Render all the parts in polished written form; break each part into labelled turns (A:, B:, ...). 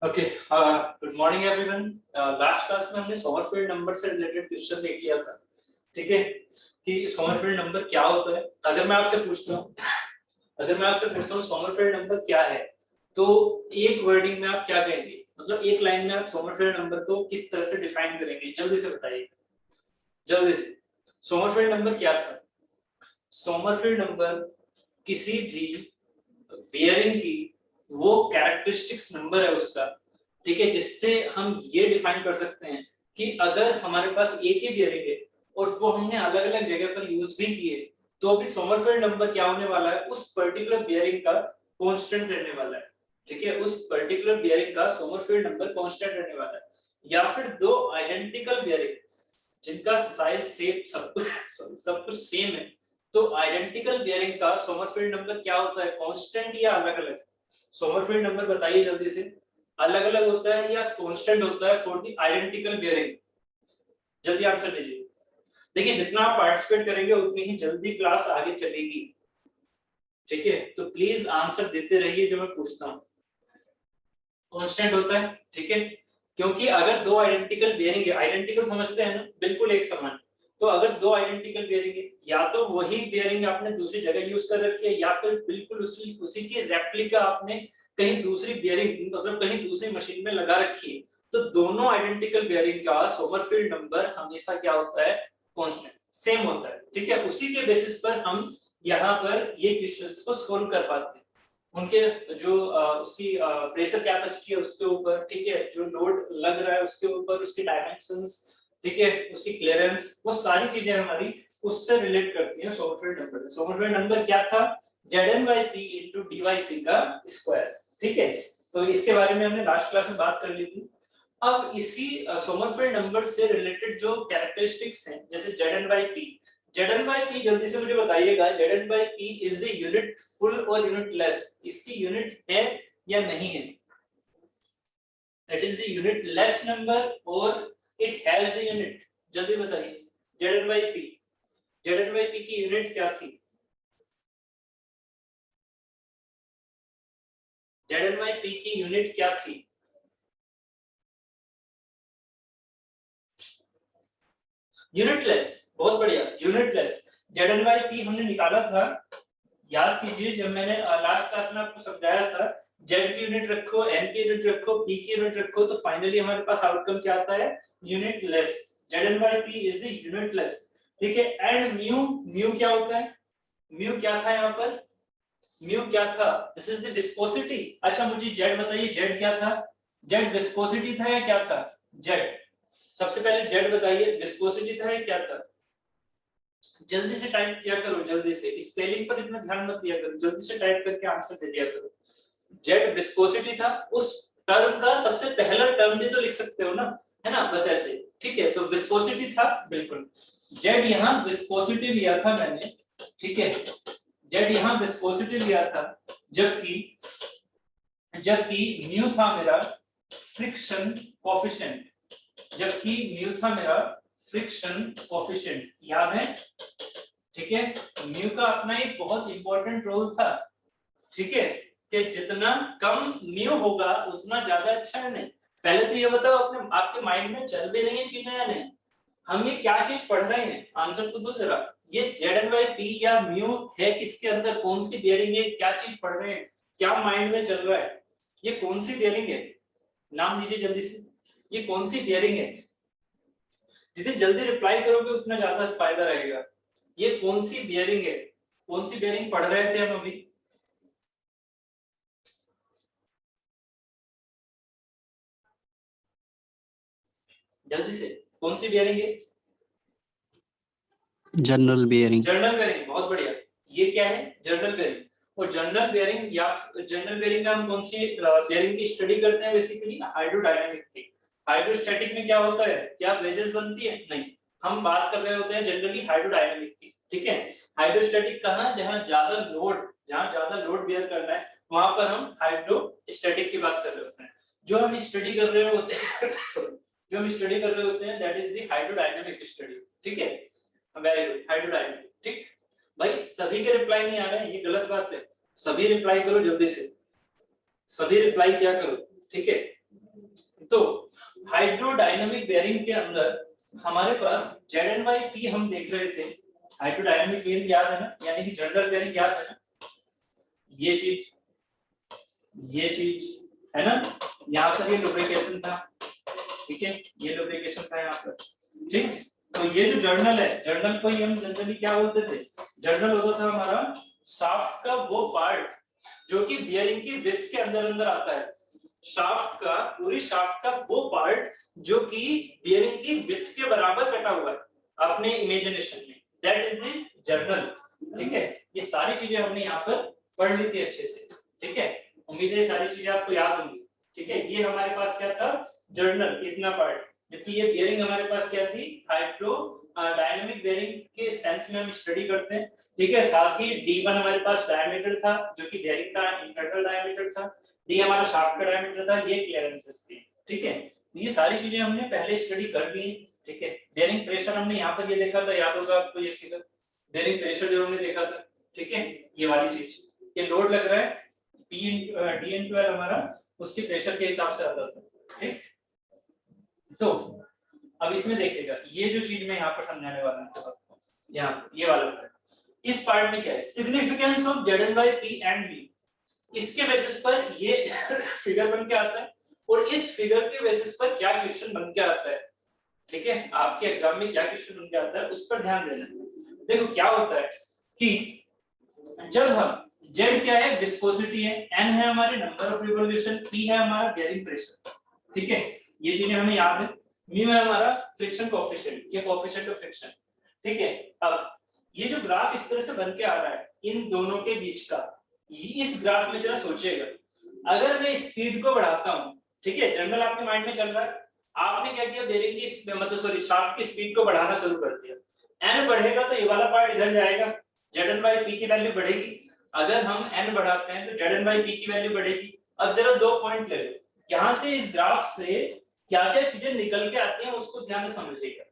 A: Okay, good morning everyone. Last class में हमने Sommerfeld number से रिलेटेड क्वेश्चन देख लिया था। ठीक है कि सॉमरफेल्ड नंबर क्या होता है। अगर मैं आपसे पूछता हूँ सॉमरफेल्ड नंबर क्या है, तो एक वर्डिंग में आप क्या कहेंगे, मतलब एक लाइन में आप सॉमरफेल्ड नंबर को किस तरह से डिफाइन करेंगे, जल्दी से बताइए, जल्दी से। सॉमरफेल्ड नंबर क्या था? सॉमरफेल्ड नंबर किसी भी बेयरिंग की वो कैरेक्टरिस्टिक्स नंबर है उसका, ठीक है, जिससे हम ये डिफाइन कर सकते हैं कि अगर हमारे पास एक ही बेयरिंग है और वो हमने अलग अलग जगह पर यूज भी किए, तो भी सॉमरफेल्ड नंबर क्या होने वाला है, उस पर्टिकुलर बेयरिंग का कांस्टेंट रहने वाला है। ठीक है, उस पर्टिकुलर बेयरिंग का सॉमरफेल्ड नंबर कांस्टेंट रहने वाला है। या फिर दो आइडेंटिकल बेयरिंग जिनका साइज शेप सब कुछ सेम है, तो आइडेंटिकल बेयरिंग का सॉमरफेल्ड नंबर क्या होता है, कांस्टेंट या अलग अलग? सॉमरफेल्ड नंबर बताइए जल्दी से, अलग अलग होता है या कांस्टेंट होता है फॉर द आइडेंटिकल बेयरिंग? जल्दी आंसर दीजिए। देखिए, जितना आप पार्टिसिपेट करेंगे उतनी ही जल्दी क्लास आगे चलेगी। ठीक है, तो प्लीज आंसर देते रहिए जो मैं पूछता हूँ। कांस्टेंट होता है, ठीक है, क्योंकि अगर दो आइडेंटिकल बेयरिंग है, आइडेंटिकल समझते हैं ना, बिल्कुल एक समान, तो अगर दो आइडेंटिकल बेयरिंग है, या तो वही बेयरिंग आपने दूसरी जगह यूज कर रखी है, या फिर बिल्कुल उसी की रेप्लिका आपने कहीं दूसरी बेयरिंग, मतलब कहीं दूसरी मशीन में लगा रखी है, तो दोनों आइडेंटिकल बेयरिंग का सॉमरफेल्ड नंबर हमेशा क्या होता है, कांस्टेंट, सेम होता है। ठीक है, उसी के बेसिस पर हम यहाँ पर ये क्वेश्चंस को सोल्व कर पाते हैं, उनके जो उसकी प्रेशर कैपेसिटी है उसके ऊपर, ठीक है, जो लोड लग रहा है उसके ऊपर, उसकी डायमेंशंस, ठीक है, उसकी क्लियरेंस, वो सारी चीजें हमारी उससे रिलेट करती हैं सॉमरफेल्ड नंबर से। सॉमरफेल्ड नंबर क्या था, Zn/P into dy का स्क्वायर। ठीक है, तो इसके बारे में हमने लास्ट क्लास में बात कर ली थी। अब इसी सॉमरफेल्ड नंबर से रिलेटेड जो कैरेक्टरिस्टिक्स हैं, जैसे Zn/P, Zn/P जल्दी से मुझे बताइएगा, Zn/P is the unit full और यूनिट लेस, इसकी यूनिट है या नहीं है? It is the unit less number और इट हैज द यूनिट, जल्दी बताइए। Zn/P की यूनिट क्या थी? Zn/P की यूनिट क्या थी? यूनिटलेस, बहुत बढ़िया, यूनिटलेस। Zn/P हमने निकाला था, याद कीजिए, जब मैंने लास्ट क्लास में आपको समझाया था, z की यूनिट रखो, n की यूनिट रखो, p की यूनिट रखो, तो फाइनली हमारे पास आउटकम क्या आता है, unitless. Zn/P is the unitless. ठीक है, एंड म्यू क्या होता है, म्यू क्या था यहाँ पर, म्यू क्या था, दिस इज द विस्कोसिटी। अच्छा मुझे z बताइए, z क्या था, z विस्कोसिटी था या क्या था, z, सबसे पहले z बताइए, विस्कोसिटी था या क्या था? जल्दी से टाइप किया करो, जल्दी से, स्पेलिंग पर इतना ध्यान मत दिया करो, जल्दी से टाइप करके आंसर दे दिया करो। जेड विस्कोसिटी था, उस टर्म का सबसे पहला टर्म भी तो लिख सकते हो ना, है ना, बस ऐसे। ठीक है, तो विस्कोसिटी था, बिल्कुल जेड यहाँ विस्कोसिटी लिया था मैंने, ठीक है, जेड यहाँ विस्कोसिटी लिया था, जबकि जबकि म्यू था मेरा फ्रिक्शन कोएफिशिएंट, जबकि म्यू था मेरा फ्रिक्शन कोएफिशिएंट, याद है? ठीक है, म्यू का अपना एक बहुत इंपॉर्टेंट रोल था, ठीक है, कि जितना कम म्यू होगा उतना ज्यादा अच्छा है। नहीं, पहले तो ये बताओ, अपने आपके माइंड में चल भी रही है चीजें या नहीं, हम ये क्या चीज पढ़ रहे हैं, आंसर तो दो जरा। ये Zn/P या म्यू है किसके अंदर, कौन सी बेयरिंग है, क्या चीज पढ़ रहे हैं, क्या माइंड में चल रहा है, ये कौन सी बेयरिंग है, नाम दीजिए जल्दी से, ये कौन सी बेयरिंग है? जितनी जल्दी रिप्लाई करोगे उतना ज्यादा फायदा रहेगा। ये कौन सी बियरिंग है, कौन सी बियरिंग पढ़ रहे थे हम अभी? जल्दी से, कौन सी बियरिंग है?
B: General bearing.
A: जनरल बियरिंग, बहुत बढ़िया, ये क्या है, जनरल बियरिंग। और जनरल बियरिंग या जनरल बियरिंग में हम कौन सी बियरिंग की स्टडी करते हैं, बेसिकली हाइड्रोडायनामिक की। हाइड्रोस्टैटिक में क्या होता है, क्या वेजेस बनती है, नहीं, हम बात कर रहे होते हैं जनरली हाइड्रोडायनामिक की। ठीक है, हाइड्रोस्टैटिक कहां, जहां ज्यादा लोड बेयर करना है, वहां पर हम हाइड्रोस्टैटिक की बात कर रहे होते हैं। जो हम स्टडी कर रहे होते हैं जो हम स्टडी कर रहे होते हैं, that is the hydrodynamic study. ठीक है, वेरी गुड, हाइड्रोडायनामिक। ठीक भाई, सभी के रिप्लाई नहीं आ रहे हैं, ये गलत बात है, सभी रिप्लाई करो जल्दी से, सभी रिप्लाई क्या करो, ठीक है। तो हाइड्रोडायनामिक बेयरिंग के अंदर हमारे पास ZnY P हम देख रहे थे। हाइड्रोडायनामिक बेयरिंग याद है ना, यानी कि जनरल बेयरिंग याद है ना, ये चीज है ना, यहाँ पर ये लुब्रिकेशन था, ठीक है, ये लुब्रिकेशन था यहाँ पर, ठीक। तो ये जो जर्नल है, जर्नल को ही हम जनरली क्या बोलते थे, जर्नल होता था हमारा शाफ्ट का वो पार्ट जो कि बियरिंग की विड्थ के अंदर आता है, शाफ्ट का, पूरी शाफ्ट का वो पार्ट जो कि बियरिंग की विड्थ के बराबर कटा हुआ है अपने इमेजिनेशन में, दैट इज द जर्नल, ठीक है। ये सारी चीजें हमने यहाँ पर पढ़ ली थी अच्छे से, ठीक है, उम्मीद है ये सारी चीजें आपको याद होंगी, ठीक है। ये हमारे पास क्या था, जर्नल, इतना पार्ट, जबकि ये बियरिंग हमारे पास क्या थी, हाइड्रो डायनामिक बेयरिंग के सेंस में हम स्टडी करते हैं, ठीक है। साथ ही D1 हमारे पास डायमीटर था जो कि बेयरिंग का इंटरनल डायमीटर था, D हमारा शाफ्ट का डायमीटर था, ये क्लियरेंसेस थी, ठीक है। ये सारी चीजें हमने पहले स्टडी कर ली, ठीक है। बेयरिंग प्रेशर हमने यहाँ पर ये देखा था, याद होगा आपको ये फिगर, बेयरिंग प्रेशर जो हमने देखा था, ठीक है, ये वाली चीज, ये लोड लग रहा है D/L हमारा उसके प्रेशर के हिसाब से आता था, ठीक। तो अब इसमें देखिएगा, ये जो चीज मैं यहाँ पर समझाने वाला हूँ आपको, यहाँ ये वाला इस पार्ट में क्या है, significance of ZnY P and V, इसके बेसिस पर ये फिगर बन के आता है, और इस फिगर के बेसिस पर क्या क्वेश्चन बन के आता है, ठीक है, आपके एग्जाम में क्या क्वेश्चन बन के आता है उस पर ध्यान देना। देखो क्या होता है कि जब हम Z क्या है, विस्कोसिटी है, N है हमारे नंबर ऑफ रिवोल्यूशन, P है हमारा बेयरिंग प्रेशर, ठीक है, ये चीजें हमें याद है, म्यू है हमारा फ्रिक्शन कोएफिशिएंट, ये कोएफिशिएंट ऑफ फ्रिक्शन, ठीक है। अब ये जो ग्राफ इस तरह से बन के आ रहा है इन दोनों के बीच का, इस ग्राफ में जरा सोचिएगा, अगर मैं स्पीड को बढ़ाता हूं, ठीक है, जनरल आपके माइंड में चल रहा है, आपने क्या किया, बेयरिंग की मतलब सॉरी शाफ्ट की स्पीड को बढ़ाना शुरू कर दिया, N बढ़ेगा तो ये वाला पार्ट इधर जाएगा, ZnY/P की वैल्यू बढ़ेगी, अगर हम N बढ़ाते हैं तो ZnY/P की वैल्यू बढ़ेगी। अब जरा दो पॉइंट ले लो, यहाँ से इस ग्राफ से क्या क्या चीजें निकल के आती हैं उसको ध्यान से समझिएगा।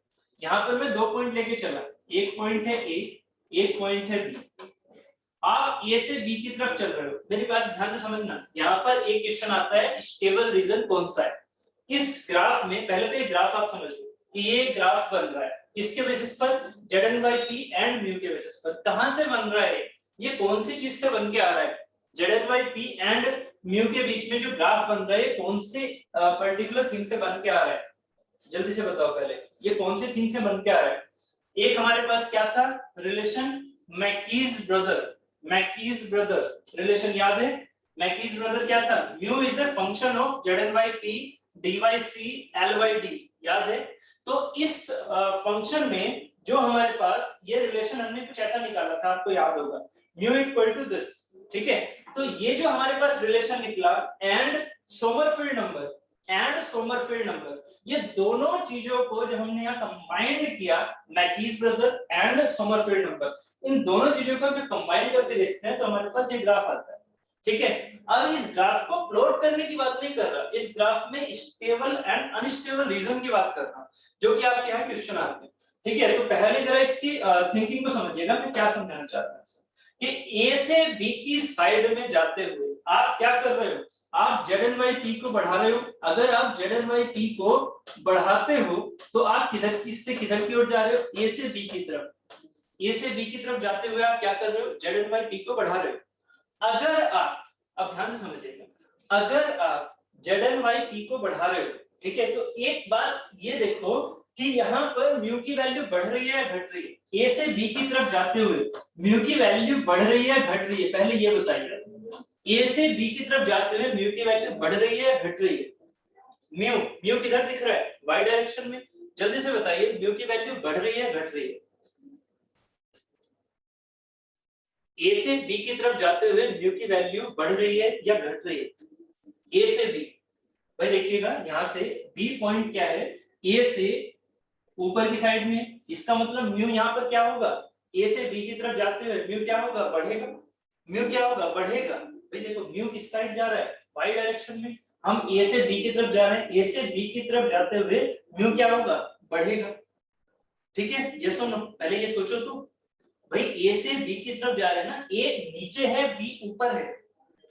A: यहाँ पर मैं दो पॉइंट लेके चला, एक पॉइंट है A, एक पॉइंट है B, आप A से B की तरफ चल रहे हो, मेरी बात ध्यान से समझना, यहाँ पर एक क्वेश्चन आता है स्टेबल रीजन कौन सा है इस ग्राफ में, पहले तो ये ग्राफ आप समझ लो कि ये ग्राफ बन रहा है किसके बेसिस पर, ZnY/P एंड म्यू के बेसिस पर। कहां से बन रहा है, ये कौन सी चीज से बन के आ रहा है, ZnY/P एंड म्यू के बीच में जो ग्राफ बन रहा है कौन से पर्टिकुलर थिंग से बन के आ रहा है, जल्दी से बताओ पहले, ये कौन से थिंग से बन के आ रहा है। एक हमारे पास क्या था, रिलेशन मैकीज ब्रदर रिलेशन, याद है, मैकीज ब्रदर क्या था, mu is a function of ZnY/P dy/c L/d, याद है। तो इस फंक्शन में जो हमारे पास ये रिलेशन हमने कुछ ऐसा निकाला था, आपको याद होगा, म्यू इक्वल टू दिस, ठीक है। तो ये जो हमारे पास रिलेशन निकला, एंड सोमरफेल्ड नंबर, ये दोनों चीजों को जब हमने यहाँ कंबाइंड किया, McKee's brother and Sommerfeld number, इन दोनों चीजों को जब कंबाइन करके देखते हैं तो हमारे पास ये ग्राफ आता है, ठीक है। अब इस ग्राफ को प्लॉट करने की बात नहीं कर रहा, इस ग्राफ में स्टेबल एंड अनस्टेबल रीजन की बात कर रहा हूं, जो कि आपके यहाँ क्वेश्चन आते हैं, ठीक है। तो पहले जरा इसकी थिंकिंग को समझिएगा, मैं क्या समझाना चाहता हूँ कि A से B की साइड में जाते हुए आप क्या कर रहे हो, आप ZnY/P को बढ़ा रहे हो। अगर आप ZnY/P को बढ़ाते हो तो आप किससे किधर की ओर जा रहे हो, A से B की तरफ, A से B की तरफ जाते हुए आप क्या कर रहे हो, ZnY/P को बढ़ा रहे हो। अगर आप, अब ध्यान से समझिएगा, अगर आप ZnY/P को बढ़ा रहे हो, ठीक है, तो एक बात ये देखो कि यहाँ पर म्यू की वैल्यू बढ़ रही है या घट रही है, A से B की तरफ जाते हुए म्यू की वैल्यू बढ़ रही है या घट रही है, पहले ये बताइए। A से B की तरफ जाते हुए म्यू की वैल्यू बढ़ रही है या घट रही है, म्यू किधर दिख रहा है, y डायरेक्शन में, जल्दी से बताइए म्यू की वैल्यू बढ़ रही है घट रही है। A से B की तरफ जाते हुए म्यू की वैल्यू बढ़ रही है या घट रही है, A से B, भाई देखिएगा यहाँ से B पॉइंट क्या है, A से ऊपर की साइड में, इसका मतलब म्यू यहाँ पर क्या होगा, A से B की तरफ जाते हुए म्यू क्या होगा, बढ़ेगा, म्यू क्या होगा, बढ़ेगा। भाई देखो म्यू किस साइड जा रहा है, y डायरेक्शन में, हम A से B की तरफ जा रहे हैं, A से B की तरफ जाते हुए म्यू क्या होगा, बढ़ेगा, ठीक है। ये सुनो, पहले ये सोचो तो, भाई A से B की तरफ जा रहे हैं ना, A नीचे है B ऊपर है,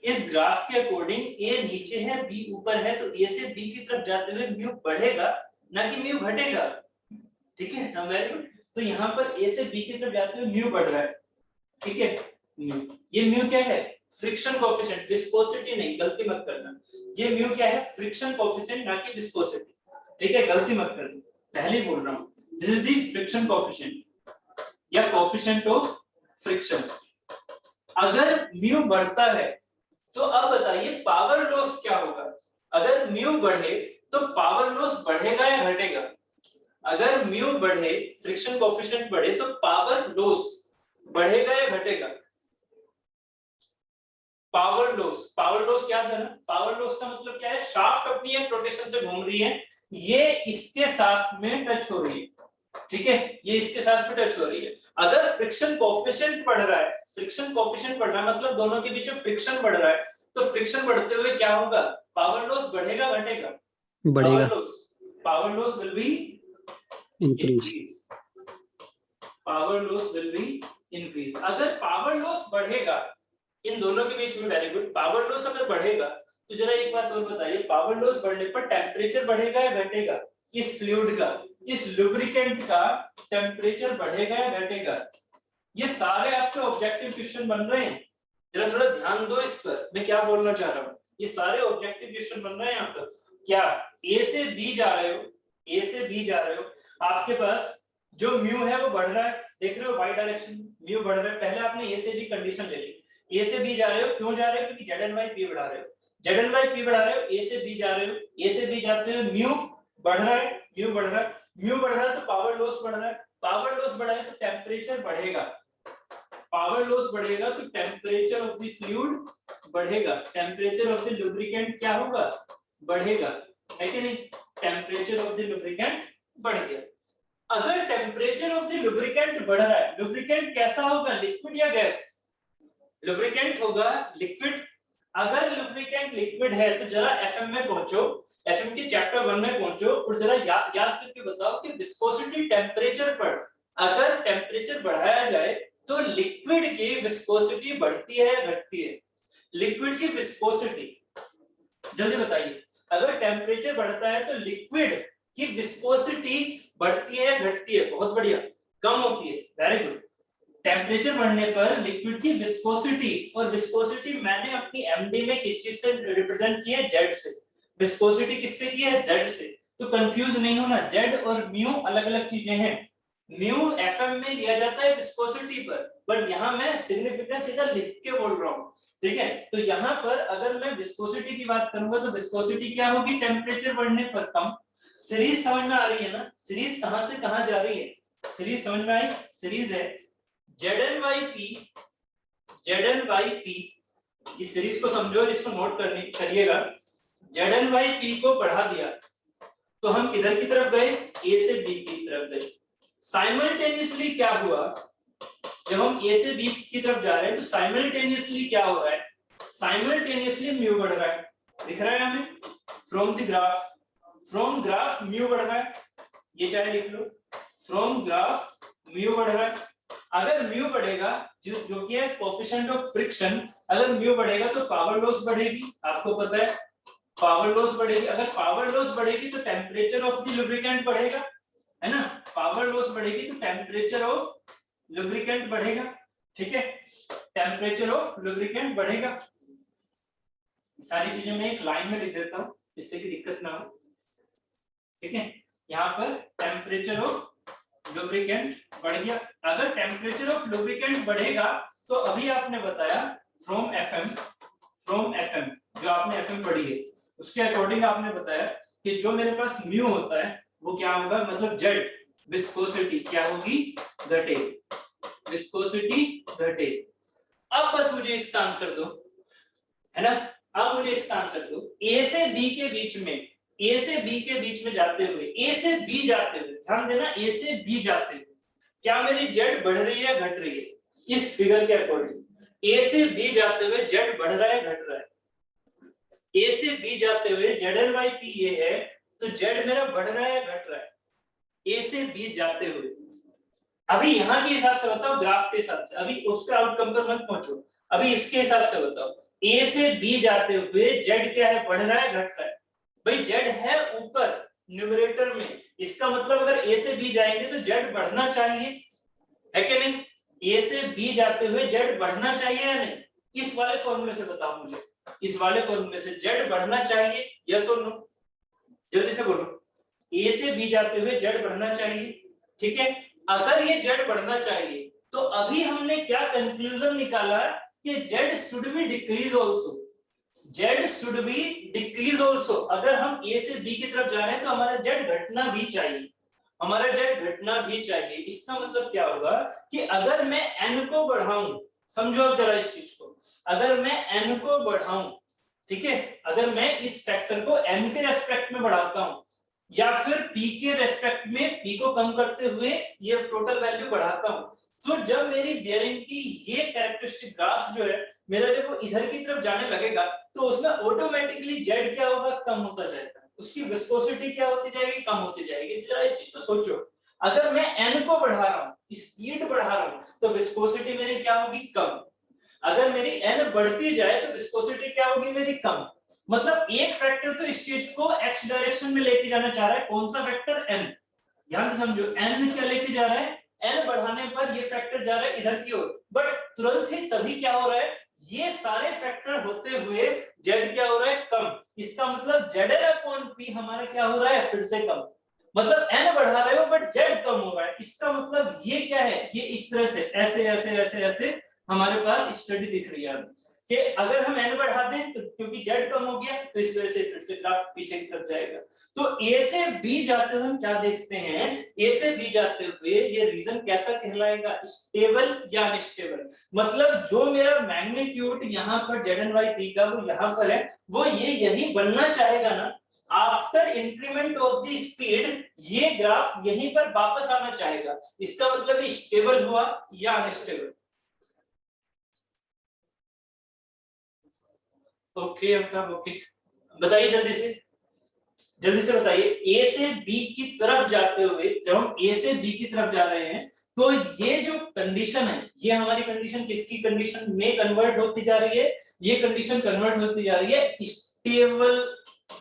A: इस ग्राफ के अकॉर्डिंग ए नीचे है बी ऊपर है, तो ए से बी की तरफ जाते हुए म्यू बढ़ेगा ना कि म्यू घटेगा। ठीक है ना, वेरी गुड। तो यहाँ पर ए से बी की तरफ जाते हुए म्यू बढ़ रहा है, ठीक है म्यू। ये म्यू क्या है? फ्रिक्शन कोएफिशिएंट, विस्कोसिटी नहीं, गलती मत करना। ये म्यू क्या है? फ्रिक्शन कोएफिशिएंट, ना कि विस्कोसिटी। ठीक है, गलती मत करना, पहले ही बोल रहा हूँ। This is the friction coefficient या कोएफिशिएंट ऑफ फ्रिक्शन। अगर म्यू बढ़ता है तो अब बताइए पावर लॉस क्या होगा? अगर म्यू बढ़े तो पावर लॉस बढ़ेगा या घटेगा? अगर म्यू बढ़े, फ्रिक्शन कोएफिशिएंट बढ़े, तो पावर लॉस बढ़ेगा या घटेगा? पावर लॉस याद है ना? पावर लॉस का मतलब क्या है? शाफ्ट अपनी एक रोटेशन से घूम रही है, ये इसके साथ में टच हो रही है, ठीक है, ये इसके साथ में टच हो रही है। अगर फ्रिक्शन कोएफिशिएंट बढ़ रहा है, फ्रिक्शन कोएफिशिएंट बढ़ रहा है मतलब दोनों के बीच में फ्रिक्शन बढ़ रहा है, तो फ्रिक्शन बढ़ते हुए क्या होगा? पावर लॉस बढ़ेगा घटेगा?
B: बढ़ेगा।
A: Power loss will be increase. Power loss will be increase. अगर पावर लॉस बढ़ेगा इन दोनों के बीच में, वेरी गुड, पावर लॉस अगर बढ़ेगा तो जरा एक बात और बताइए, पावर लॉस बढ़ने पर टेम्परेचर बढ़ेगा या घटेगा? इस फ्लूइड का, इस लुब्रिकेंट का टेम्परेचर बढ़ेगा या घटेगा? ये सारे आपके ऑब्जेक्टिव क्वेश्चन बन रहे हैं, जरा थोड़ा ध्यान दो इस पर, मैं क्या बोलना चाह रहा हूँ। ये सारे ऑब्जेक्टिव क्वेश्चन बन रहे हैं यहाँ पर। क्या ए से बी जा रहे हो, ए से बी जा रहे हो, आपके पास जो म्यू है वो बढ़ रहा है, देख रहे हो वाई डायरेक्शन म्यू बढ़ रहा है। पहले आपने ए से बी कंडीशन ले ली, ए से बी जा रहे हो, क्यों जा रहे हो? क्योंकि जेड एन वाई पी बढ़ा रहे हो, जेड एन वाई पी बढ़ा रहे हो, ए से बी जा रहे हो, ए से बी जाते हुए म्यू बढ़ रहा है, म्यू बढ़ रहा है, म्यू बढ़ रहा है तो पावर लॉस बढ़ रहा है, पावर लॉस बढ़ा है तो टेम्परेचर बढ़ेगा, पावर लॉस बढ़ेगा तो टेम्परेचर ऑफ द फ्लूइड बढ़ेगा, टेम्परेचर ऑफ द लुब्रिकेंट क्या होगा? बढ़ेगा, है कि नहीं? टेम्परेचर ऑफ द लुब्रिकेंट बढ़ गया। अगर टेम्परेचर ऑफ द लुब्रिकेंट बढ़ रहा है, लुब्रिकेंट कैसा होगा? लिक्विड या गैस? लुब्रिकेंट होगा लिक्विड। अगर लुब्रिकेंट लिक्विड है तो जरा एफएम में पहुंचो, एफएम के चैप्टर 1 में पहुंचो और जरा याद करके बताओ कि विस्कोसिटी टेम्परेचर पर अगर टेम्परेचर बढ़ाया जाए तो लिक्विड की विस्कोसिटी बढ़ती है या घटती है? लिक्विड की विस्कोसिटी जल्दी बताइए, अगर टेम्परेचर बढ़ता है तो लिक्विड की विस्कोसिटी बढ़ती है या घटती है? बहुत बढ़िया, कम होती है, वेरी गुड। टेम्परेचर बढ़ने पर लिक्विड की विस्कोसिटी, और विस्कोसिटी मैंने अपनी एमडी में किस चीज से रिप्रेजेंट की है? जेड से। विस्कोसिटी किससे की है? जेड से। तो कंफ्यूज नहीं होना, जेड और म्यू अलग अलग चीजें हैं। म्यू एफएम में लिया जाता है विस्कोसिटी पर, बट यहाँ मैं सिग्निफिकेंस इधर लिख के बोल रहा हूँ, ठीक है। तो यहाँ पर अगर मैं विस्कोसिटी की बात करूंगा तो विस्कोसिटी क्या होगी? टेम्परेचर बढ़ने पर कम। सीरीज समझ में आ रही है ना? सीरीज कहां से कहां जा रही है? सीरीज समझ में आई? सीरीज है ZnYP, ZnYP, इस सीरीज को समझो, इसको नोट करिएगा। ZnYP को बढ़ा दिया तो हम किधर की तरफ गए? A से B की तरफ गए। साइमल्टेनियसली क्या हुआ? जब हम A से B की तरफ जा रहे हैं तो साइमल्टेनियसली क्या हो रहा है? साइमल्टेनियसली म्यू बढ़ रहा है, दिख रहा है हमें? From the graph, from graph mu बढ़ रहा है, ये चाहे लिख लो, फ्रॉम ग्राफ म्यू बढ़ रहा है। अगर म्यू बढ़ेगा, जो कि है कोएफिशिएंट ऑफ फ्रिक्शन, अगर म्यू बढ़ेगा तो पावर लॉस बढ़ेगी, आपको पता है पावर लॉस बढ़ेगी। अगर पावर लॉस बढ़ेगी तो टेम्परेचर ऑफ द लुब्रिकेंट बढ़ेगा, है ना? पावर लॉस बढ़ेगी तो टेम्परेचर ऑफ लुब्रिकेंट बढ़ेगा, ठीक है, टेम्परेचर ऑफ लुब्रिकेंट बढ़ेगा। सारी चीजें मैं एक लाइन में लिख देता हूं जिससे कि दिक्कत ना हो, ठीक है। यहाँ पर टेम्परेचर ऑफ लुब्रिकेंट बढ़ गया। अगर टेम्परेचर ऑफ लुब्रिकेंट बढ़ेगा तो अभी आपने बताया फ्रॉम एफएम, जो आपने एफएम पढ़ी है उसके अकॉर्डिंग आपने बताया कि जो मेरे पास म्यू होता है वो क्या होगा? मतलब जेड, विस्कोसिटी क्या होगी? घटे, विस्कोसिटी घटे। अब बस मुझे इसका आंसर दो, है ना? अब मुझे इसका आंसर दो। ए से बी के बीच में, ए से बी के बीच में जाते हुए, ए से बी जाते हुए, ध्यान देना, ए से बी जाते हुए क्या मेरी जेड बढ़ रही है घट रही है? इस फिगर के अकॉर्डिंग ए से बी जाते हुए जेड बढ़ रहा है घट रहा है? ए से बी जाते हुए ZnYP ये है तो जेड मेरा बढ़ रहा है घट रहा है? ए से बी जाते हुए। अभी यहाँ के हिसाब से बताओ, ग्राफ के हिसाब से, अभी उसके आउटकम पर मत पहुंचो, अभी इसके हिसाब से बताओ। ए से बी जाते हुए जेड क्या है, बढ़ रहा है घट रहा है? भाई जेड है ऊपर न्यूमरेटर में, इसका मतलब अगर ए से बी जाएंगे तो जेड बढ़ना चाहिए, है कि नहीं? ए से बी जाते हुए जेड बढ़ना चाहिए या नहीं? इस वाले फॉर्मूले से बताओ मुझे, इस वाले फॉर्मूले से जेड बढ़ना चाहिए, यस और नो? जल्दी से बोलो। ए से बी जाते हुए जेड बढ़ना चाहिए, ठीक है? अगर ये जेड बढ़ना चाहिए तो अभी हमने क्या कंक्लूजन निकाला कि Z should be decrease also, Z should be decrease also. अगर हम ए से बी की तरफ जा रहे हैं तो हमारा जेड घटना भी चाहिए, हमारा जेड घटना भी चाहिए। इसका मतलब क्या होगा कि अगर मैं n को बढ़ाऊं, समझो अब जरा इस चीज को, अगर मैं n को बढ़ाऊं, ठीक है, अगर मैं इस फैक्टर को n के रेस्पेक्ट में बढ़ाता हूं या फिर p के रेस्पेक्ट में p को कम करते हुए ये टोटल वैल्यू बढ़ाता हूं, तो जब मेरी बेयरिंग की ये कैरेक्टरिस्टिक ग्राफ जो है मेरा, जब वो इधर की तरफ जाने लगेगा तो उसमें ऑटोमेटिकली जेड क्या होगा, कम होता जाएगा, उसकी विस्कोसिटी क्या होती जाएगी, कम होती जाएगी। जरा इस चीज को सोचो, अगर मैं n को बढ़ा रहा हूँ, स्पीड बढ़ा रहा हूँ, तो विस्कोसिटी मेरी क्या होगी, कम। अगर मेरी n बढ़ती जाए तो विस्कोसिटी क्या होगी मेरी, कम। मतलब एक फैक्टर तो इस चीज को x डायरेक्शन में लेके जाना चाह रहा है, कौन सा फैक्टर, n। ध्यान से समझो, n क्या लेके जा रहा है, n बढ़ाने पर ये फैक्टर जा रहा है इधर की ओर, बट तुरंत ही तभी क्या हो रहा है, ये सारे फैक्टर होते हुए z क्या हो रहा है, कम। इसका मतलब ZL/P हमारा क्या हो रहा है, फिर से कम। मतलब n बढ़ा रहे हो बट z कम हो रहा है। इसका मतलब ये क्या है, ये इस तरह से ऐसे ऐसे ऐसे ऐसे हमारे पास स्टडी दिख रही है कि अगर हम n बढ़ा दें तो क्योंकि z कम हो गया तो इस वजह से फिर से ग्राफ पीछे की तरफ जाएगा। तो a से b जाते हुए हम क्या देखते हैं, a से b जाते हुए ये रीजन कैसा कहलाएगा, स्टेबल या अनस्टेबल। मतलब जो मेरा मैग्नीट्यूड यहाँ पर ZN/P का वो यहाँ पर है, वो ये यही बनना चाहेगा ना, after increment of the speed ये ग्राफ यहीं पर वापस आना चाहेगा। इसका मतलब स्टेबल हुआ या अनस्टेबल। ओके मतलब ओके, बताइए जल्दी से बताइए। ए से बी की तरफ जाते हुए, जब हम ए से बी की तरफ जा रहे हैं तो ये जो कंडीशन है, ये हमारी कंडीशन किसकी कंडीशन में कन्वर्ट होती जा रही है, ये कंडीशन कन्वर्ट होती जा रही है स्टेबल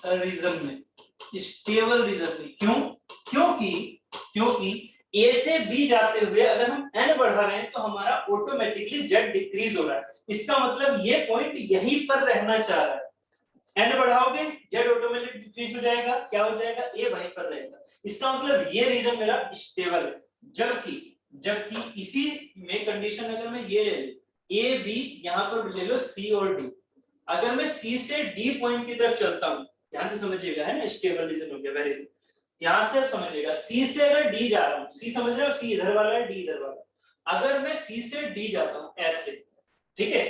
A: रीजन में, स्टेबल रीजन में। क्यों? क्योंकि ए से बी जाते हुए अगर हम n बढ़ा रहे हैं तो हमारा ऑटोमेटिकली z डिक्रीज हो रहा है। इसका मतलब ये पॉइंट यहीं पर रहना चाह रहा है। n बढ़ाओगे z ऑटोमेटिकली डिक्रीज हो जाएगा, क्या हो जाएगा, a वहीं पर रहेगा। इसका मतलब ये रीजन मेरा स्टेबल है। जबकि इसी में कंडीशन अगर मैं ये ले लूं, a b यहां पर ले लो c और d, अगर मैं c से d पॉइंट की तरफ चलता हूं, ध्यान से समझिएगा, है ना, स्टेबल रीजन हो गया, वेरी गुड। ध्यान से समझिएगा, C से अगर D जा रहा हूं, C समझ रहे हो, C इधर वाला है, D इधर वाला। अगर मैं C से D जाता हूं ऐसे, ठीक है,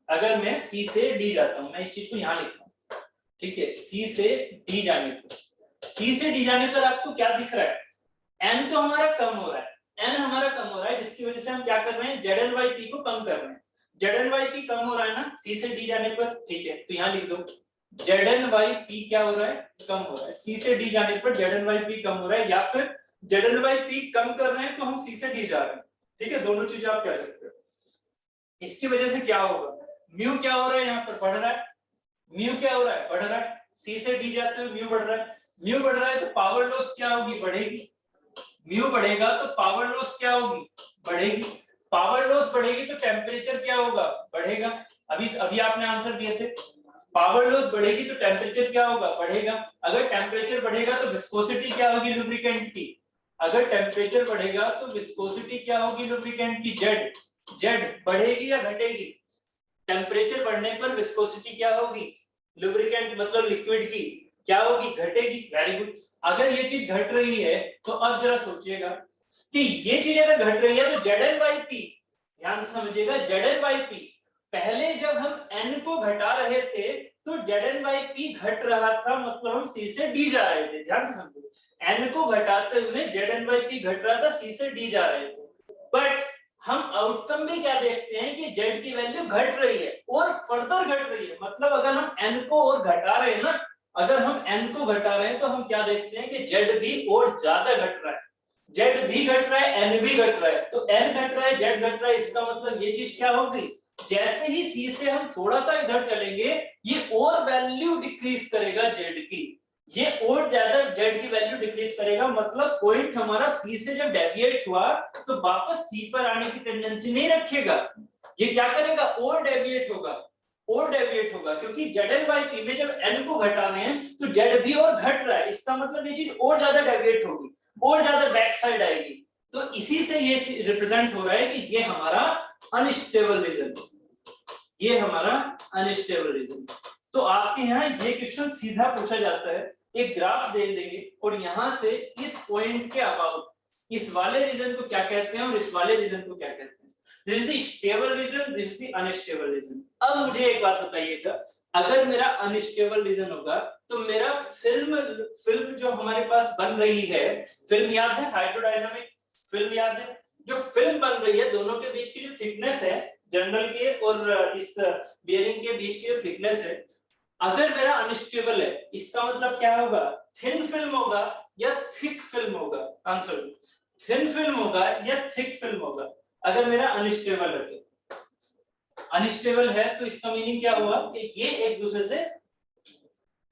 A: अगर मैं C से D जाता हूं, मैं इस चीज को यहां लिखता हूं, ठीक है, C से D जाने पर, C से D जाने पर आपको क्या दिख रहा है, N तो हमारा कम हो रहा है, N हमारा कम हो रहा है, जिसकी वजह से हम क्या कर रहे हैं, ZN/P को कम कर रहे हैं। ZN/P कम हो रहा है ना C से D जाने पर, ठीक है, तो यहां लिख दो ZN/P क्या हो रहा है, कम हो रहा है। C से D जाने पर ZN/P कम हो रहा है, या फिर ZN/P कम कर रहे हैं तो हम C से D जा रहे हैं, ठीक है, दोनों चीजें आप कह सकते हो। इसकी वजह से क्या होगा, म्यू क्या हो रहा है, यहाँ पर बढ़ रहा है, म्यू क्या हो रहा है, बढ़ रहा है। C से D जाते हुए म्यू बढ़ रहा है, म्यू बढ़ रहा है तो पावर लॉस क्या होगी, बढ़ेगी। म्यू बढ़ेगा तो पावर लॉस क्या होगी, बढ़ेगी। पावर लॉस बढ़ेगी तो टेम्परेचर क्या होगा, बढ़ेगा। अभी आपने आंसर दिए थे, पावर लॉस बढ़ेगी तो टेम्परेचर क्या होगा, बढ़ेगा। अगर टेम्परेचर बढ़ेगा तो विस्कोसिटी क्या होगी लुब्रिकेंट की, अगर टेम्परेचर बढ़ेगा तो विस्कोसिटी क्या होगी लुब्रिकेंट की, जेड बढ़ेगी या घटेगी, टेम्परेचर बढ़ने पर विस्कोसिटी क्या होगी लुब्रिकेंट मतलब लिक्विड की, क्या होगी, घटेगी। Very good. अगर ये चीज घट रही है तो अब जरा सोचिएगा कि ये चीज अगर घट रही है तो ZN/P, ध्यान से समझिएगा, ZN/P पहले जब हम n को घटा रहे थे तो ZN/P घट रहा था, मतलब हम C से D जा रहे थे। ध्यान से समझो, n को घटाते हुए ZN/P घट रहा था, C से D जा रहे थे, बट हम आउटकम में क्या देखते हैं कि Z की वैल्यू घट रही है और फर्दर घट रही है। मतलब अगर हम n को और घटा रहे हैं ना, अगर हम n को घटा रहे हैं तो हम क्या देखते हैं कि Z भी और ज्यादा घट रहा है, Z भी घट रहा है, n भी घट रहा है। तो n घट रहा है, Z घट रहा है, इसका मतलब ये चीज क्या होगी, जैसे ही सी से हम थोड़ा सा इधर चलेंगे ये और वैल्यू डिक्रीज करेगा जेड की, ये और ज्यादा जेड की वैल्यू डिक्रीज करेगा, मतलब पॉइंट हमारा सी से जब डेविएट हुआ तो वापस सी पर आने की टेंडेंसी नहीं रखेगा, ये क्या करेगा और डेविएट होगा, और डेविएट होगा, क्योंकि जेड बाई पी में जब एन को घटाने हैं तो जेड भी और घट रहा है, इसका मतलब ये चीज और ज्यादा डेविएट होगी, और ज्यादा बैक साइड आएगी, तो इसी से ये रिप्रेजेंट हो रहा है कि ये हमारा अनस्टेबल रीजन, ये हमारा अनस्टेबल रीजन। तो आपके यहाँ ये क्वेश्चन सीधा पूछा जाता है, एक ग्राफ दे देंगे और यहाँ से इस पॉइंट के अबाउट इस वाले रीजन को क्या कहते हैं और इस वाले रीजन को क्या कहते हैं, this is the stable region, this is the unstable region. अब मुझे एक बात बताइएगा, अगर मेरा अनस्टेबल रीजन होगा तो मेरा फिल्म जो हमारे पास बन रही है, फिल्म याद है, हाइड्रोडायनामिक फिल्म याद है, जो फिल्म बन रही है दोनों के बीच की जो थिकनेस है, जर्नल के और इस बियरिंग के बीच की जो थिकनेस है, अगर मेरा अनस्टेबल है इसका मतलब क्या होगा, थिन फिल्म होगा या थिक फिल्म होगा, आंसर थिन फिल्म होगा या थिक फिल्म होगा, अगर मेरा अनस्टेबल है तो। अनस्टेबल है तो इसका मीनिंग क्या हुआ कि ये एक दूसरे से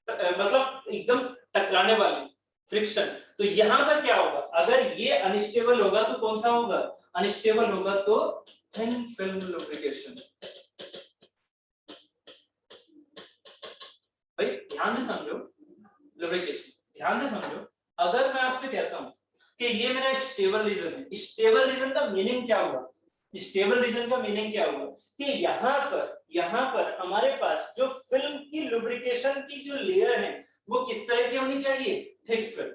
A: मतलब एकदम टकराने वाले, फ्रिक्शन। तो यहां पर क्या होगा, अगर ये अनस्टेबल होगा तो कौन सा होगा, अनस्टेबल होगा तो थिन फिल्म लुब्रिकेशन। भाई ध्यान से समझो, लुब्रिकेशन ध्यान से समझो। अगर मैं आपसे कहता हूं कि ये मेरा स्टेबल रीजन है, स्टेबल रीजन का मीनिंग क्या हुआ, स्टेबल रीजन का मीनिंग क्या हुआ कि यहाँ पर हमारे पास जो फिल्म की लुब्रिकेशन की जो लेयर है वो किस तरह की होनी चाहिए, थिक फिल्म,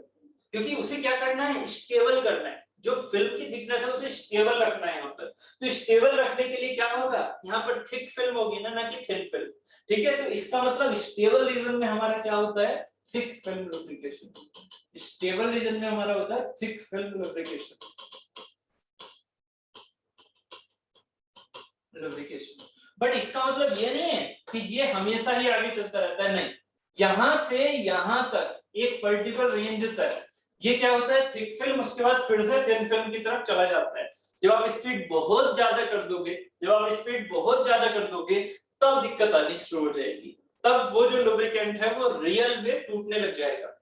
A: क्योंकि उसे क्या करना है, स्टेबल करना है, जो फिल्म की थिकनेस है उसे स्टेबल रखना है यहाँ पर। तो स्टेबल रखने के लिए क्या होगा, यहाँ पर थिक फिल्म होगी ना कि थिन फिल्म, ठीक है। तो इसका मतलब स्टेबल रीजन में हमारा क्या होता है, thick film lubrication, stable region में हमारा होता है thick film lubrication, lubrication. But इसका मतलब ये नहीं है कि ये हमेशा ही आगे चलता रहता है, नहीं, यहां से यहां तक एक पर्टिकुलर रेंज तक ये क्या होता है, थिक फिल्म, उसके बाद फिर से थिन फिल्म की तरफ चला जाता है। जब आप स्पीड बहुत ज्यादा कर दोगे, जब आप स्पीड बहुत ज्यादा कर दोगे तब दिक्कत आनी शुरू हो जाएगी, तब वो जो लुब्रिकेंट है वो रियल में टूटने लग जाएगा,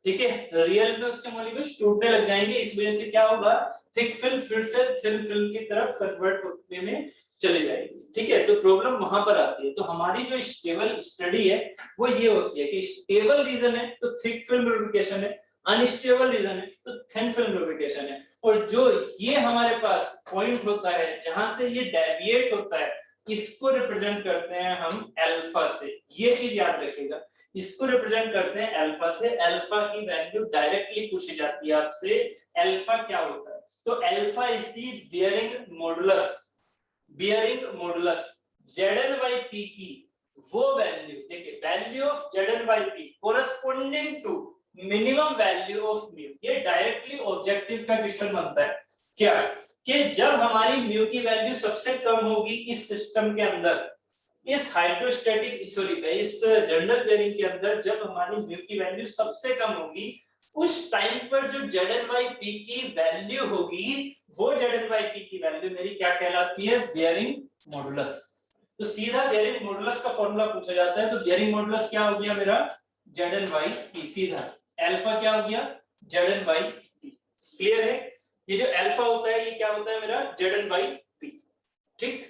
A: ठीक है, रियल में उसके मॉलिक्यूल्स टूटने लग जाएंगे, इस वजह से क्या होगा, थिक फिल्म फिर से थिन फिल्म की तरफ कन्वर्ट होने में चले जाएगी, ठीक है। तो प्रॉब्लम वहां पर आती है। तो हमारी जो स्टेबल स्टडी है वो ये होती है कि स्टेबल रीजन है तो थिक फिल्म लुब्रिकेशन है, अनस्टेबल रीजन है तो थिन फिल्म लुब्रिकेशन है, और जो ये हमारे पास पॉइंट होता है जहां से ये डेविएट होता है इसको रिप्रेजेंट करते हैं हम अल्फा से, ये चीज याद रखिएगा, इसको रिप्रेजेंट करते हैं अल्फा से। अल्फा की वैल्यू डायरेक्टली पूछी जाती है आपसे, अल्फा क्या होता है, तो alpha is the bearing modulus, bearing modulus Zn by P की वो वैल्यू, देखिए value of Zn by P corresponding to minimum value of mu, ये डायरेक्टली ऑब्जेक्टिव का क्वेश्चन बनता है क्या, कि जब हमारी म्यू की वैल्यू सबसे कम होगी इस सिस्टम के अंदर, इस हाइड्रोस्टैटिक सॉरी इस जनरल बेयरिंग के अंदर जब हमारी म्यू की वैल्यू सबसे कम होगी, उस टाइम पर जो Zn by P की वैल्यू होगी वो Zn by P की वैल्यू मेरी क्या कहलाती है, बियरिंग मॉडुलस। तो सीधा बियरिंग मॉडुलस का फॉर्मूला पूछा जाता है, तो बियरिंग मॉडुलस क्या हो गया मेरा, Zn by P, सीधा अल्फा क्या हो गया, Zn by P, क्लियर है। ये जो अल्फा होता है ये क्या होता है मेरा, Zn by P, ठीक,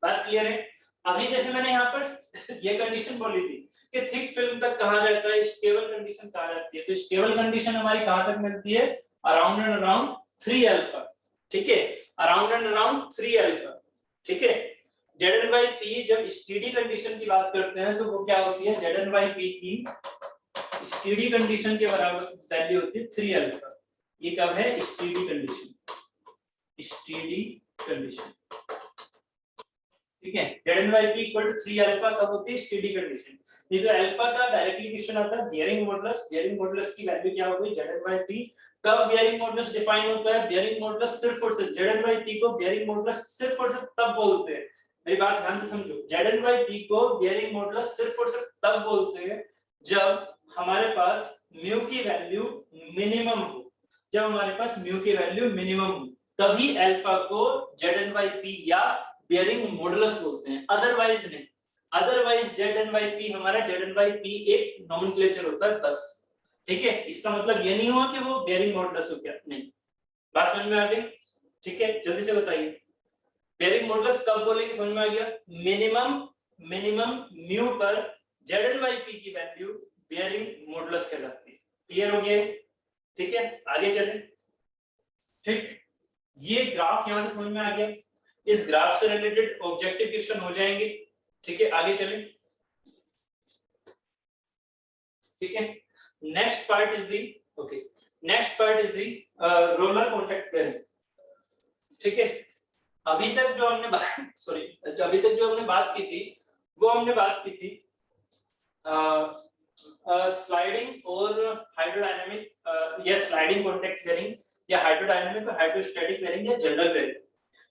A: बात क्लियर है। अभी जैसे मैंने यहाँ पर ये कंडीशन बोली थी कि थिक फिल्म तक कहा जाता है, स्टेबल कंडीशन कहा जाती है, तो स्टेबल कंडीशन हमारी कहां तक मिलती है, अराउंड एंड अराउंड 3 अल्फा, ठीक है, अराउंड एंड अराउंड 3 अल्फा, ठीक है। Zn by P जब स्टेडी कंडीशन की बात करते हैं तो वो क्या होती है, Zn by P की स्टेडी कंडीशन के बराबर वैल्यू होती है 3 अल्फा, ये कब है, स्टेडी कंडीशन, स्टेडी कंडीशन, ठीक है। Zn by P equal to 3 alpha कब होती है, स्टेडी कंडीशन। ये जो अल्फा का डायरेक्टली क्वेश्चन आता है बियरिंग मॉडुलस की वैल्यू क्या होगी, Zn by P। कब बियरिंग मॉडुलस डिफाइन होता है, बियरिंग मॉडुलस सिर्फ और सिर्फ Zn by P को बियरिंग मॉडुलस सिर्फ और सिर्फ तब बोलते हैं, मेरी बात ध्यान से समझो, Zn by P को बियरिंग मॉडुलस सिर्फ और सिर्फ तब बोलते हैं जब हमारे पास म्यू की वैल्यू मिनिमम हो, जब हमारे पास म्यू की वैल्यू मिनिमम हो तभी अल्फा को Zn by P या बेयरिंग मॉडुलस बोलते हैं, अदरवाइज नहीं। Otherwise Z N by P, हमारा जेड एन बाई पी एक नॉमेनक्लेचर होता है बस, ठीक है। इसका मतलब ये नहीं हुआ कि वो बेयरिंग मॉडुलस हो गया, नहीं। बात समझ में आ गई? ठीक है, जल्दी से बताइए बेयरिंग मॉडुलस कब बोलेंगे, समझ में आ गया? मिनिमम म्यू पर जेड एन बाई पी की वैल्यू बेयरिंग मॉडुलस कहलाती है। क्लियर हो गया? ठीक है, आगे चलें। ठीक, ये ग्राफ यहां से समझ में आ गया। इस ग्राफ से रिलेटेड ऑब्जेक्टिव क्वेश्चन हो जाएंगे। ठीक है, आगे चलें। ठीक है, next part is the roller contact bearing. ठीक है, अभी तक जो हमने बात की थी वो हमने बात की थी स्लाइडिंग और हाइड्रोडायनामिक या स्लाइडिंग कॉन्टैक्ट बेयरिंग या हाइड्रोडायनामिक और हाइड्रोस्टैटिक बेयरिंग या जनरल बेयरिंग।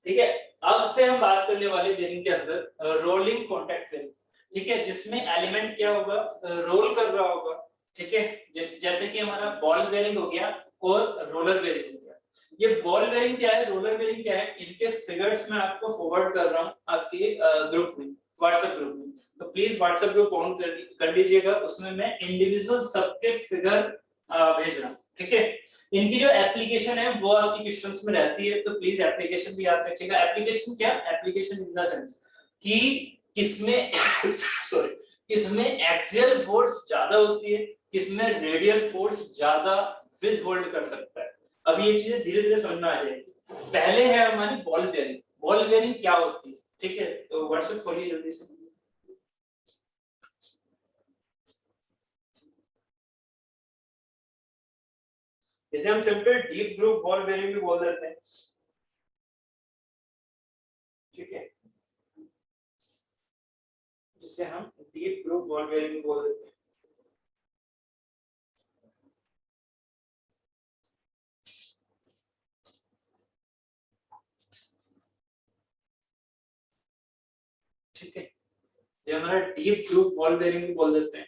A: ठीक है, अब से हम बात करने वाले बेयरिंग के अंदर रोलिंग कॉन्टैक्ट बेयरिंग। ठीक है, जिसमें एलिमेंट क्या होगा, रोल कर रहा होगा। ठीक है, जैसे कि हमारा बॉल बेयरिंग हो गया और रोलर बेयरिंग हो गया। ये बॉल बेयरिंग क्या है, रोलर बेयरिंग क्या है, इनके फिगर्स मैं आपको फॉरवर्ड कर रहा हूं आपके ग्रुप में, व्हाट्सएप ग्रुप में। तो प्लीज व्हाट्सएप ग्रुप ऑन कर लीजिएगा, उसमें मैं इंडिविजुअल सबके फिगर भेज रहा हूं। ठीक है, इनकी जो एप्लीकेशन है वो आपकी क्वेश्चंस में रहती है, तो प्लीज एप्लीकेशन भी याद रखिएगा। एप्लीकेशन क्या, एप्लीकेशन इन द सेंस कि किसमें सॉरी किसमें एक्सियल फोर्स ज्यादा होती है, किसमें रेडियल फोर्स ज्यादा विद होल्ड कर सकता है। अब ये चीजें धीरे धीरे समझ में आ जाएगी। पहले है हमारी बॉल बेयरिंग। बॉल बेयरिंग क्या होती है? ठीक है, तो व्हाट्सएप खोलिए जल्दी से। इसे हम simple deep groove ball bearing भी बोल देते हैं। ठीक है, जिसे हम डीप ग्रूव बॉल बेयरिंग भी बोल देते हैं। ठीक है, ये हमारा डीप ग्रूव बॉल बेयरिंग भी बोल देते हैं।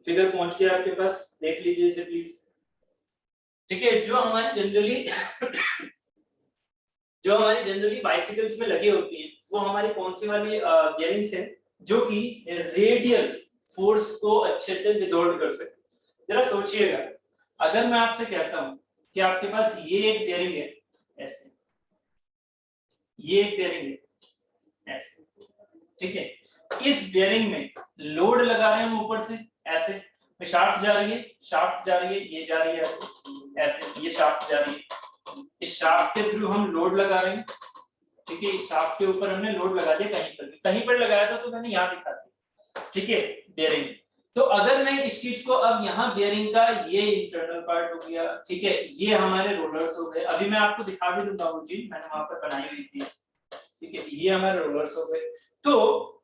A: फिगर पहुंच गया आपके पास, देख लीजिए इसे प्लीज। ठीक है, जो हमारी जनरली बाइसिकल्स में लगी होती हैं, वो हमारी कौन सी वाली बेयरिंग्स हैं जो कि रेडियल फोर्स को अच्छे से विदहोल्ड कर सके। जरा सोचिएगा, अगर मैं आपसे कहता हूं कि आपके पास ये एक बेयरिंग है ऐसे, ये एक बेयरिंग है ऐसे, ठीक है, इस बेयरिंग में लोड लगा रहे हैं हम ऊपर से ऐसे, शाफ्ट जा रही है, ये जा रही है ऐसे ऐसे, ये शाफ्ट जा रही है, इस शाफ्ट के थ्रू हम लोड लगा रहे हैं। ठीक है, इस शाफ्ट के ऊपर हमने लोड लगा दिया, कहीं पर लगाया था तो मैंने यहाँ दिखा दिया। ठीक है, बेयरिंग। तो अगर मैं इस चीज को अब यहाँ बेयरिंग का ये इंटरनल पार्ट हो गया, ठीक है, ये हमारे रोलर्स हो गए। अभी मैं आपको दिखा भी दूंगा वो चीज, मैंने वहां पर बनाई हुई थी। ठीक है, ये हमारे रोलर्स हो गए। तो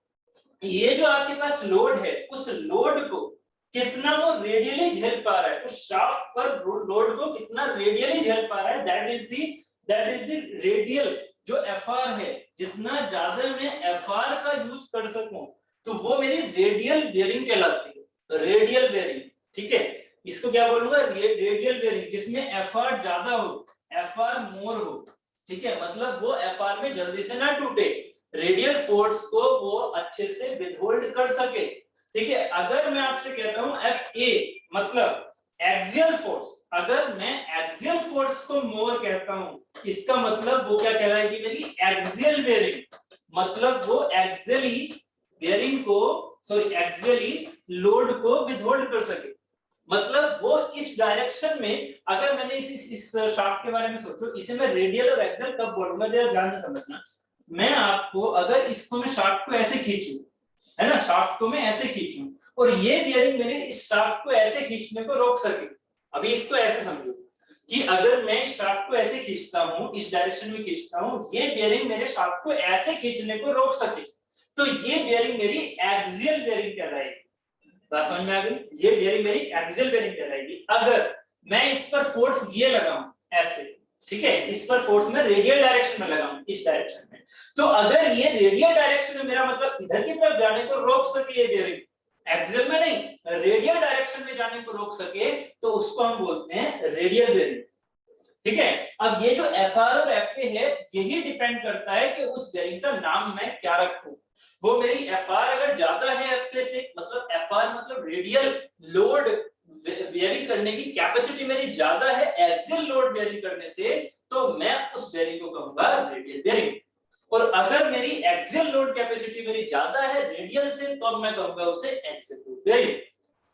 A: ये जो आपके पास लोड है, उस लोड को कितना वो रेडियली झेल पा रहा है, उस शाफ्ट पर लोड को कितना रेडियली झेल पा रहा है, दैट इज द रेडियल जो एफआर है। जितना ज्यादा मैं एफआर का यूज कर सकूं तो वो मेरी रेडियल बेयरिंग कहलाती है, रेडियल बेयरिंग। ठीक है, इसको क्या बोलूंगा, रेडियल बेयरिंग, जिसमें एफआर ज्यादा हो, एफआर मोर हो। ठीक है, मतलब वो एफआर में जल्दी से ना टूटे, रेडियल फोर्स को वो अच्छे से विदहोल्ड कर सके। ठीक है, अगर मैं आपसे कहता हूं एफ ए मतलब एक्सियल फोर्स, अगर मैं एक्सियल फोर्स को मोर कहता हूं, इसका मतलब वो क्या कहलाएगी मेरी एक्सियल बेयरिंग, मतलब वो एक्सियली बेयरिंग को एक्सियली लोड को विदहोल्ड कर सके। मतलब वो इस डायरेक्शन में, अगर मैंने इस शाफ्ट के बारे में सोचो, इसे मैं रेडियल और एक्सियल कब बोलूंगा, जरा ध्यान से समझना। मैं आपको अगर इसको मैं शाफ्ट को ऐसे खींचूं, है ना, शाफ्ट को मैं ऐसे खींचूं और ये बेयरिंग मेरे इस शाफ्ट को ऐसे खींचने को रोक सके। अभी इसको ऐसे समझो कि अगर मैं शाफ्ट को ऐसे खींचता हूं, इस डायरेक्शन में खींचता हूं, ये बेयरिंग मेरे शाफ्ट को ऐसे खींचने को रोक सके, तो ये बेयरिंग मेरी एक्सियल बेयरिंग कहलाएगी। बात समझ में आ गई? ये बेयरिंग मेरी एक्सियल बेयरिंग कहलाएगी। अगर मैं इस पर फोर्स ये लगाऊं ऐसे, ठीक है, इस पर फोर्स में रेडियल डायरेक्शन में लगाऊं, इस डायरेक्शन में, तो अगर ये रेडियल डायरेक्शन में, मेरा मतलब इधर की तरफ जाने को रोक सके ये बेयरिंग, एक्सियल में नहीं, रेडियल डायरेक्शन में जाने को रोक सके, तो उसको हम बोलते हैं रेडियल बेयरिंग। ठीक है। अब ये जो FR और FA है यही डिपेंड करता है कि उस बेयरिंग का नाम मैं क्या रखूं। वो मेरी FR अगर ज्यादा है FA से, मतलब FR मतलब रेडियल लोड बेयरिंग करने की कैपेसिटी मेरी ज्यादा है एक्सियल लोड बेयरिंग करने से, तो मैं उस बेयरिंग को कहूंगा रेडियल बेयरिंग। और अगर मेरी एक्सियल लोड कैपेसिटी मेरी ज्यादा है रेडियल से, तो मैं कहूंगा उसे एक्सियल लोड बेयरिंग।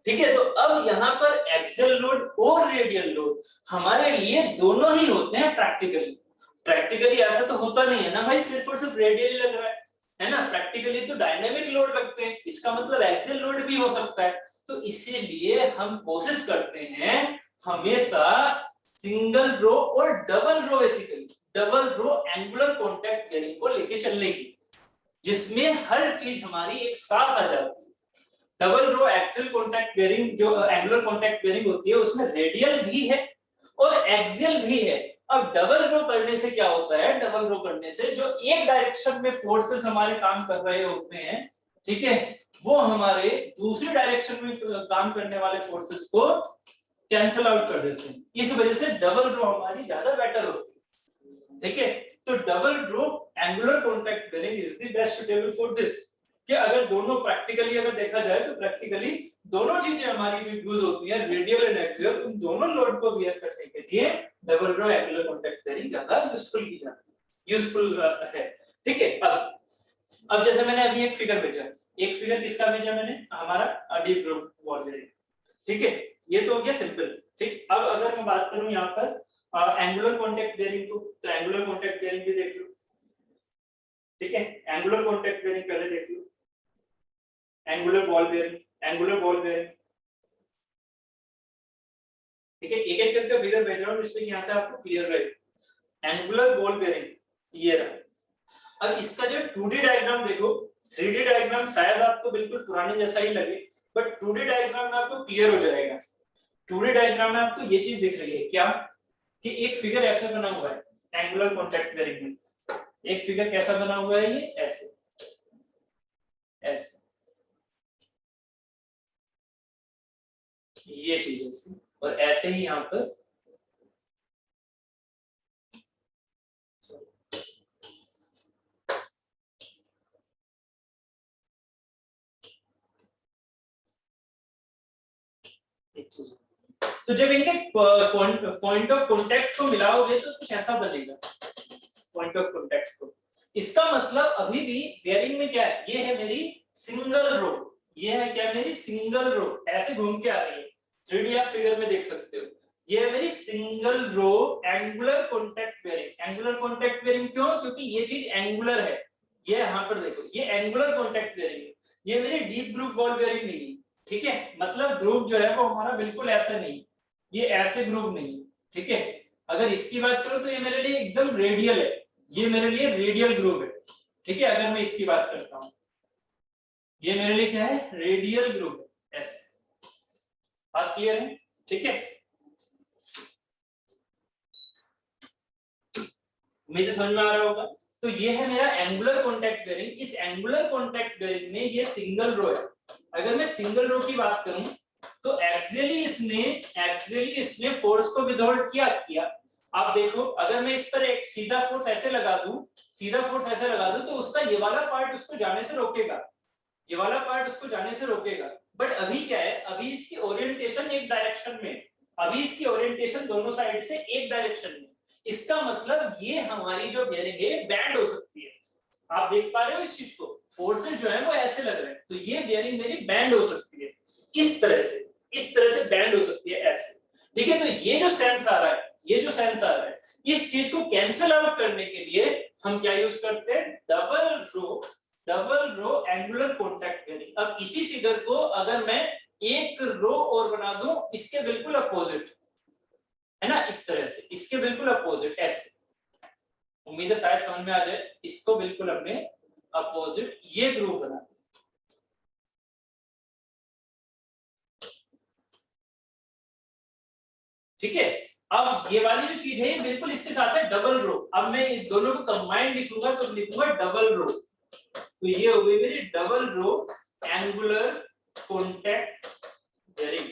A: ठीक है। तो अब यहाँ पर एक्सियल लोड और रेडियल लोड हमारे लिए दोनों ही होते हैं प्रैक्टिकली। प्रैक्टिकली ऐसा तो होता नहीं है ना भाई सिर्फ और सिर्फ रेडियल लग रहा है ना। प्रैक्टिकली तो डायनेमिक लोड लगते हैं, इसका मतलब एक्सियल लोड भी हो सकता है। तो इसीलिए हम कोशिश करते हैं हमेशा सिंगल रो और double row, basically double row angular contact bearing को लेके चलने की, जिसमें हर चीज हमारी एक साथ आ जाती है। Double row axial contact bearing जो एंगुलर कॉन्टैक्ट बेयरिंग होती है उसमें रेडियल भी है और एक्सियल भी है। अब डबल रो करने से क्या होता है, डबल रो करने से जो एक डायरेक्शन में फोर्सेस हमारे काम कर रहे होते हैं, ठीक है, वो हमारे दूसरी डायरेक्शन में काम करने वाले फोर्सेस को कैंसिल आउट कर देते हैं। इस वजह से डबल रो हमारी ज्यादा बेटर होती है। ठीक है। तो double row angular contact bearing is the best suitable for this. कि अगर दोनों प्रैक्टिकली अगर देखा जाए तो प्रैक्टिकली दोनों चीजें हमारी जो यूज होती है रेडियल एंड एक्सियल, उन दोनों लोड को बियर करने के लिए double row angular contact bearing ज्यादा यूजफुल की जाती है, यूजफुल है। ठीक है। अब जैसे मैंने अभी एक फिगर भेजा, एक फिगर किसका भेजा मैंने, हमारा डीप ग्रूव वॉल बेयरिंग। ठीक है, ये तो हो गया सिंपल। ठीक। अब अगर मैं बात करूं यहाँ पर एंगुलर कॉन्टैक्ट बेयरिंग को, तो एंगुलर कॉन्टैक्ट बेयरिंग भी देख लो। ठीक है, एंगुलर कॉन्टैक्ट बेयरिंग पहले देख लो, angular ball bearing, angular ball bearing. ठीक है, एक एक करके फिगर भेज रहा हूं जिससे कि यहां से आपको क्लियर रहे। एंगुलर बॉल बेयरिंग ये रहा। अब इसका जो 2D डायग्राम देखो, 3D डायग्राम शायद आपको बिल्कुल पुराने जैसा ही लगे, बट 2D डायग्राम में आपको क्लियर हो जाएगा। 2D डायग्राम में आपको ये चीज दिख रही है क्या, कि एक फिगर ऐसे बना हुआ है एंगुलर कॉन्टैक्ट बेयरिंग में। एक फिगर कैसा बना हुआ है, ये ऐसे ऐसे, ये चीज है। और ऐसे ही यहाँ पर तो जब इनके पॉइंट ऑफ कांटेक्ट को मिलाओगे तो कुछ ऐसा बनेगा पॉइंट ऑफ कांटेक्ट को। इसका मतलब अभी भी बेयरिंग में क्या है, ये है मेरी सिंगल रो, ये है क्या मेरी सिंगल रो, ऐसे घूम के आ रही है। 3D आप फिगर में देख सकते हो, ये है मेरी single row angular contact bearing. Angular contact bearing क्यों, क्योंकि ये चीज एंगुलर है। ये यहाँ पर देखो, ये एंगुलर कॉन्टैक्ट बेयरिंग है, ये मेरी डीप ग्रूव बॉल बेयरिंग नहीं है। ठीक है, मतलब ग्रूव जो है वो हमारा बिल्कुल ऐसा नहीं, ये ऐसे ग्रूव नहीं। ठीक है, अगर इसकी बात करूं तो ये मेरे लिए एकदम रेडियल है, ये मेरे लिए रेडियल ग्रूव है। ठीक है, अगर मैं इसकी बात करता हूं, ये मेरे लिए क्या है, रेडियल ग्रूव है। ऐसे बात क्लियर है। ठीक है, उम्मीद समझ में आ रहा होगा। तो ये है मेरा एंगुलर कॉन्टैक्ट बेयरिंग। इस एंगुलर कॉन्टैक्ट बेयरिंग में ये सिंगल रो है। अगर मैं सिंगल रो की बात करूं तो एक्सियली इसने फोर्स को विदहोल्ड किया। आप देखो, अगर मैं इस पर एक सीधा फोर्स ऐसे लगा दूं, तो उसका ये वाला पार्ट उसको जाने से रोकेगा, ये वाला पार्ट उसको जाने से रोकेगा। बट अभी क्या है, अभी इसकी ओरिएंटेशन एक डायरेक्शन में, अभी इसकी ओरिएंटेशन दोनों साइड से एक डायरेक्शन में। इसका मतलब ये हमारी जो बेयरिंग है बैंड हो सकती है। आप देख पा रहे हो इस चीज को, फोर्सेस जो है वो ऐसे लग रहे हैं, तो ये बेयरिंग मेरी बैंड हो सकती है इस तरह से बैंड हो सकती है ऐसे। ठीक है, तो ये जो सेंस आ रहा है, इस चीज को कैंसिल आउट करने के लिए हम क्या यूज करते हैं, double row angular contact bearing. अब इसी फिगर को अगर मैं एक रो और बना दूं इसके बिल्कुल अपोजिट, है ना, इस तरह से, इसके बिल्कुल अपोजिट ऐसे, उम्मीद है शायद समझ में आ जाए। इसको बिल्कुल हमने अपोजिट ये ग्रुप बना, ठीक है। अब ये वाली जो चीज है ये बिल्कुल इसके साथ है डबल रो। अब मैं इन दोनों को कंबाइंड लिखूंगा तो लिखूंगा डबल रो। तो ये हो गई मेरी double row angular contact bearing,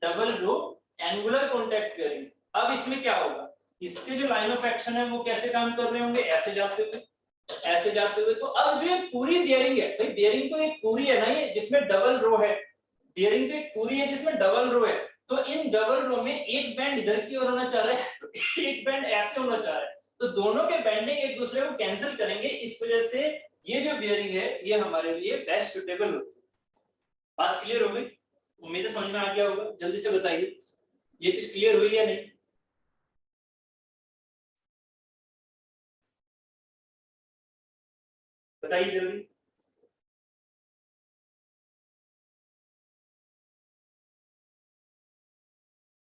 A: double row angular contact bearing. अब इसमें क्या होगा, इसके जो लाइन ऑफ एक्शन है वो कैसे काम कर रहे होंगे, ऐसे जाते हुए, ऐसे जाते हुए। तो अब जो एक पूरी बियरिंग है भाई, बियरिंग तो एक पूरी है ना ये, जिसमें डबल रो है, बियरिंग तो एक पूरी है जिसमें डबल रो है। तो इन डबल रो में एक बैंड इधर की ओर होना चाह रहा है, एक बैंड ऐसे होना चाह रहा है, तो दोनों के बैंडिंग एक दूसरे को कैंसिल करेंगे, इस वजह से ये जो बियरिंग है ये हमारे लिए बेस्ट सुटेबल होती है। बात क्लियर हो गई? उम्मीद है समझ में आ गया होगा। जल्दी से बताइए ये चीज क्लियर हुई या नहीं? बताइए जल्दी।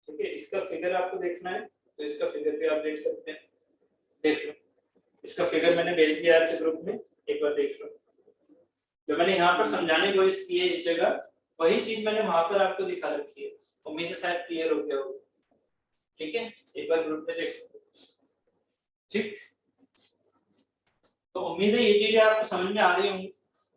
A: ठीक है, इसका फिगर आपको देखना है तो इसका फिगर भी आप देख सकते हैं, देख लो। इसका फिगर मैंने भेज दिया आपके ग्रुप में, एक बार देख लो। जो मैंने यहाँ पर समझाने की कोशिश की है इस जगह, वही चीज मैंने वहां पर आपको दिखा रखी है। उम्मीद है शायद क्लियर हो गया होगा। ठीक है, एक बार ग्रुप में देखो। ठीक, तो उम्मीद है ये चीजें आपको समझ में आ रही होंगी।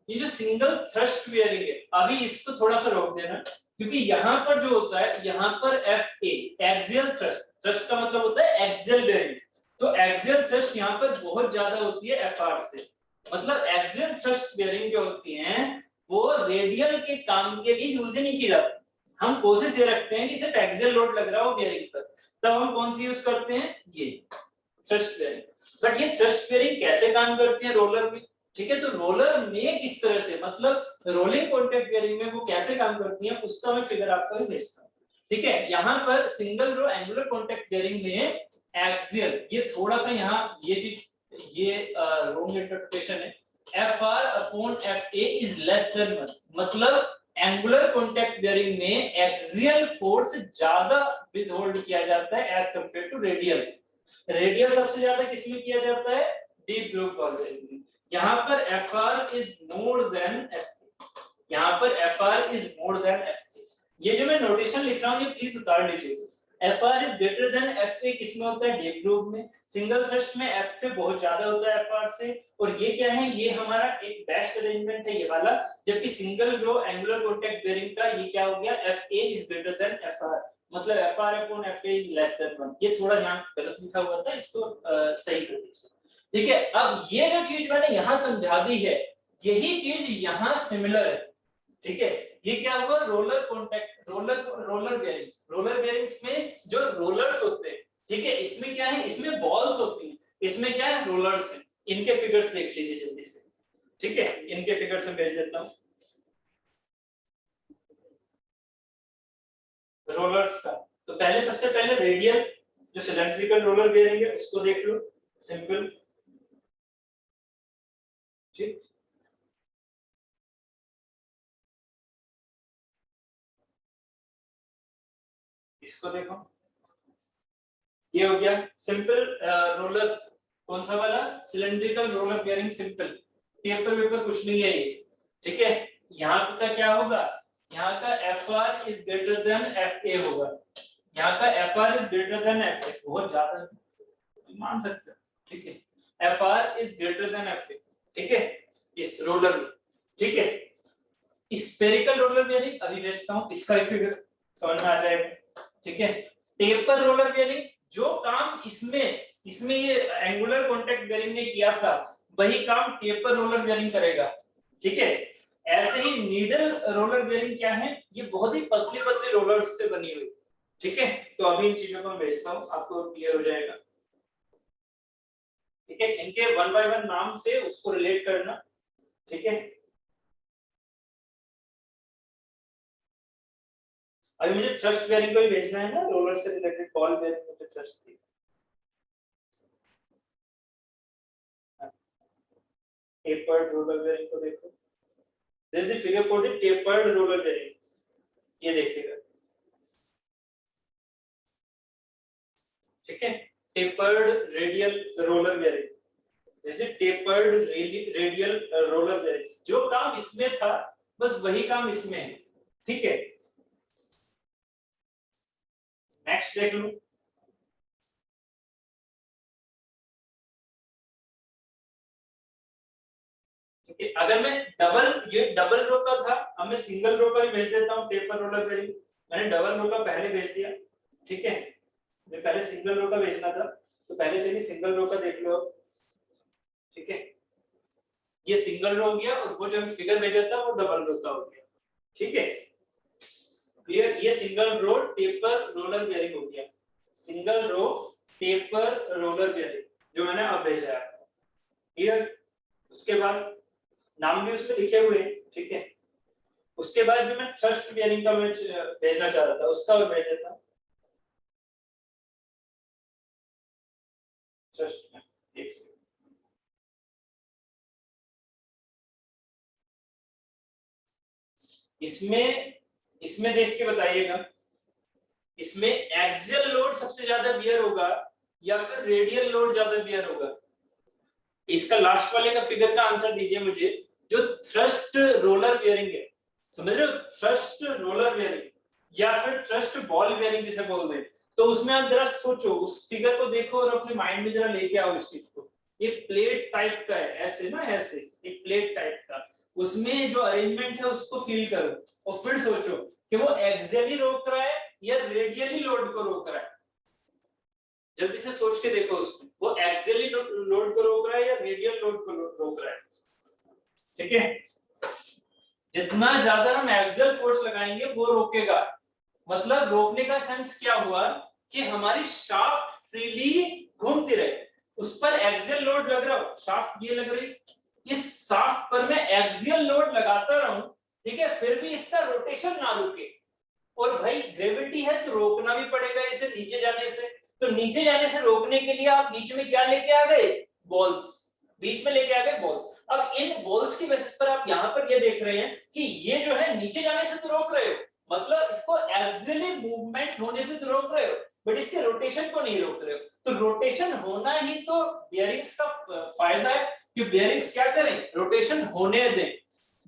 A: ये जो सिंगल थ्रस्ट बियरिंग है, अभी इसको थोड़ा सा रोक देना, क्योंकि यहाँ पर जो होता है, यहाँ पर F A axial thrust, thrust का मतलब होता है एक्सियल बियरिंग, तो एक्सियल थ्रस्ट यहाँ पर बहुत ज्यादा होती है एफ आर से। मतलब एक्सियल थ्रस्ट बियरिंग जो होती है वो रेडियल के काम के लिए यूज ही नहीं की जाती। हम कोशिश ये रखते हैं कि सिर्फ एक्सियल लोड लग रहा हो बियरिंग पर, तब हम कौन सी यूज करते हैं, ये थ्रस्ट बियरिंग। बट ये थ्रस्ट बियरिंग कैसे काम करती है रोलर में? ठीक है, तो रोलर में किस तरह से, मतलब रोलिंग कॉन्टैक्ट बियरिंग में वो कैसे काम करती है, उसका मैं फिगर आपको भेजता हूँ। ठीक है, यहाँ पर single row angular contact bearing में एक्सियल, ये थोड़ा सा यहाँ ये चीज, ये रॉन्ग इंटरप्रिटेशन है। Fr upon Fa is less than 1, मतलब एंगुलर कॉन्टैक्ट बियरिंग में एक्सियल फोर्स ज्यादा विदहोल्ड किया जाता है as compare to radial. Radial सबसे ज्यादा किसमें किया जाता है, डीप ग्रूव कॉर्ड में। यहाँ पर Fr is more than Fa, यहाँ पर Fr is more than Fa। ये जो मैं नोटेशन लिख रहा हूँ ये प्लीज उतार लीजिए। Fr is greater then Fa किसमें होता है, डीप ग्रूव में। सिंगल थ्रस्ट में Fa बहुत ज्यादा होता है Fr से, और ये क्या है, ये हमारा एक बेस्ट अरेंजमेंट है ये वाला। जबकि single row angular contact bearing का ये क्या हो गया, Fa is greater than Fr, मतलब Fr upon Fa is less than 1। ये थोड़ा यहाँ गलत लिखा हुआ था, इसको सही कर दीजिए। ठीक है, अब ये जो चीज मैंने यहाँ समझा दी है, यही चीज यहाँ सिमिलर है। ठीक है, ये क्या हुआ, roller contact, roller bearings, roller bearings में जो रोलर्स होते हैं, ठीक है, इसमें क्या है, इसमें बॉल्स होती हैं, इसमें क्या है, रोलर्स हैं। इनके फिगर्स देख लीजिए जल्दी से। ठीक है, इनके फिगर्स में भेज देता हूँ रोलर्स का। तो पहले सबसे पहले रेडियल जो सिलेंड्रिकल रोलर बेयरिंग है उसको देख लो, सिंपल। ठीक, इसको देखो, ये हो गया सिंपल रोलर। कौन सा वाला, cylindrical roller bearing simple, taper vapour कुछ नहीं है ये। ठीक है, यहाँ का क्या होगा, यहाँ का Fr is greater then Fa होगा, यहाँ का Fr is greater then Fa, बहुत ज्यादा मान सकते हो। ठीक है, Fr is greater then Fa। ठीक है, इस रोलर में। ठीक है, स्फेरिकल रोलर बेयरिंग अभी भेजता हूँ, इसका फिगर समझ में आ जाएगा। ठीक है, टेपर रोलर बेयरिंग, जो काम इसमें इसमें ये एंगुलर कॉन्टैक्ट बेयरिंग ने किया था वही काम टेपर रोलर बेयरिंग करेगा। ठीक है, ऐसे ही नीडल रोलर बेयरिंग क्या है, ये बहुत ही पतली पतली रोलर्स से बनी हुई। ठीक है, तो अभी इन चीजों को मैं भेजता हूँ, आपको क्लियर हो जाएगा। ठीक है, इनके वन बाय वन नाम से उसको रिलेट करना। ठीक है, अभी मुझे थ्रस्ट बेयरिंग को ही भेजना है ना, रोलर से रिलेटेड बॉल बेयरिंग मुझे थ्रस्ट थी। टेपर्ड रोलर बेयरिंग को देखो, this is the figure for the tapered roller bearing, ये देखिएगा। ठीक है, tapered radial roller bearing, this is tapered radial roller bearing, जो काम इसमें था बस वही काम इसमें है। ठीक है, नेक्स्ट देख लो। अगर मैं डबल, ये डबल रो का था, अब मैं सिंगल रो का भी भेज देता हूँ टेपर रोलर बेयरिंग। मैंने डबल रो का पहले भेज दिया। ठीक है, मैं पहले सिंगल रो का भेजना था, तो पहले चलिए सिंगल रो का देख लो। ठीक है, ये सिंगल रो हो गया और वो जो फिगर भेजा था वो डबल रो का हो गया। ठीक है, क्लियर। ये single row taper roller bearing हो गया, single row taper roller bearing जो मैंने अब भेजा है। क्लियर। उसके बाद नाम भी उसमें लिखे हुए हैं। ठीक है, उसके बाद जो मैं थ्रस्ट बेयरिंग का मैं भेजना चाह रहा था उसका और भेज देता हूं। थ्रस्ट में एक सेकंड, इसमें देख के बताइएगा, इसमें एक्सियल लोड सबसे ज्यादा बियर होगा या फिर रेडियल लोड ज्यादा बियर होगा? इसका लास्ट वाले का फिगर का आंसर दीजिए मुझे। जो थ्रस्ट रोलर बियरिंग है, समझ रहे हो, थ्रस्ट रोलर बियरिंग या फिर थ्रस्ट बॉल बियरिंग जिसे बोलते हैं, तो उसमें आप जरा सोचो, उस फिगर को देखो और अपने माइंड में जरा लेके आओ इस चीज को। ये प्लेट टाइप का है, ऐसे ना, ऐसे एक प्लेट टाइप का, उसमें जो अरेंजमेंट है उसको फील करो और फिर सोचो कि वो एक्सियली रोक रहा है या रेडियली लोड को रोक रहा है। जल्दी से सोच के देखो उसमें, वो एक्सियली लोड को रोक रहा है या रेडियल लोड को रोक रहा है। ठीक है, जितना ज्यादा हम एक्सियल फोर्स लगाएंगे वो रोकेगा। मतलब रोकने का सेंस क्या हुआ कि हमारी शाफ्ट फ्रीली घूमती रहे, उस पर एक्सियल लोड लग रहा हो, शाफ्ट ये लग रही, इस शाफ्ट पर मैं एक्सियल लोड लगाता रहूं, ठीक है, फिर भी इसका रोटेशन ना रुके। और भाई ग्रेविटी है तो रोकना भी पड़ेगा इसे नीचे जाने से, तो नीचे जाने से रोकने के लिए आप बीच में क्या लेके आ गए? बॉल्स, बीच में लेके आ गए बॉल्स। अब इन बॉल्स की बेसिस पर आप यहाँ पर ये देख रहे हैं कि ये जो है नीचे जाने से तो रोक रहे हो, मतलब इसको एक्सियली मूवमेंट होने से तो रोक रहे हो, बट इसके रोटेशन को नहीं रोक रहे हो। तो रोटेशन होना ही तो बेयरिंग्स का फायदा है कि बेयरिंग्स क्या करें? रोटेशन होने दें।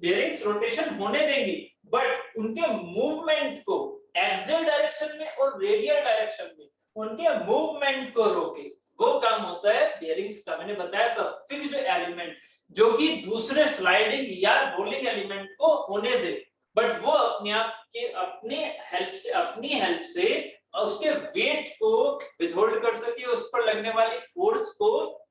A: बेयरिंग्स रोटेशन होने देंगी, बट उनके मूवमेंट को एक्सियल डायरेक्शन में और रेडियल डायरेक्शन में उनके मूवमेंट को रोके, वो काम होता है बेयरिंग्स का। मैंने बताया था फिक्स्ड एलिमेंट जो कि दूसरे स्लाइडिंग या रोलिंग एलिमेंट को होने दे, बट वो अपने आप के अपनी हेल्प से उसके वेट को विथहोल्ड कर सके, उस पर लगने वाली फोर्स को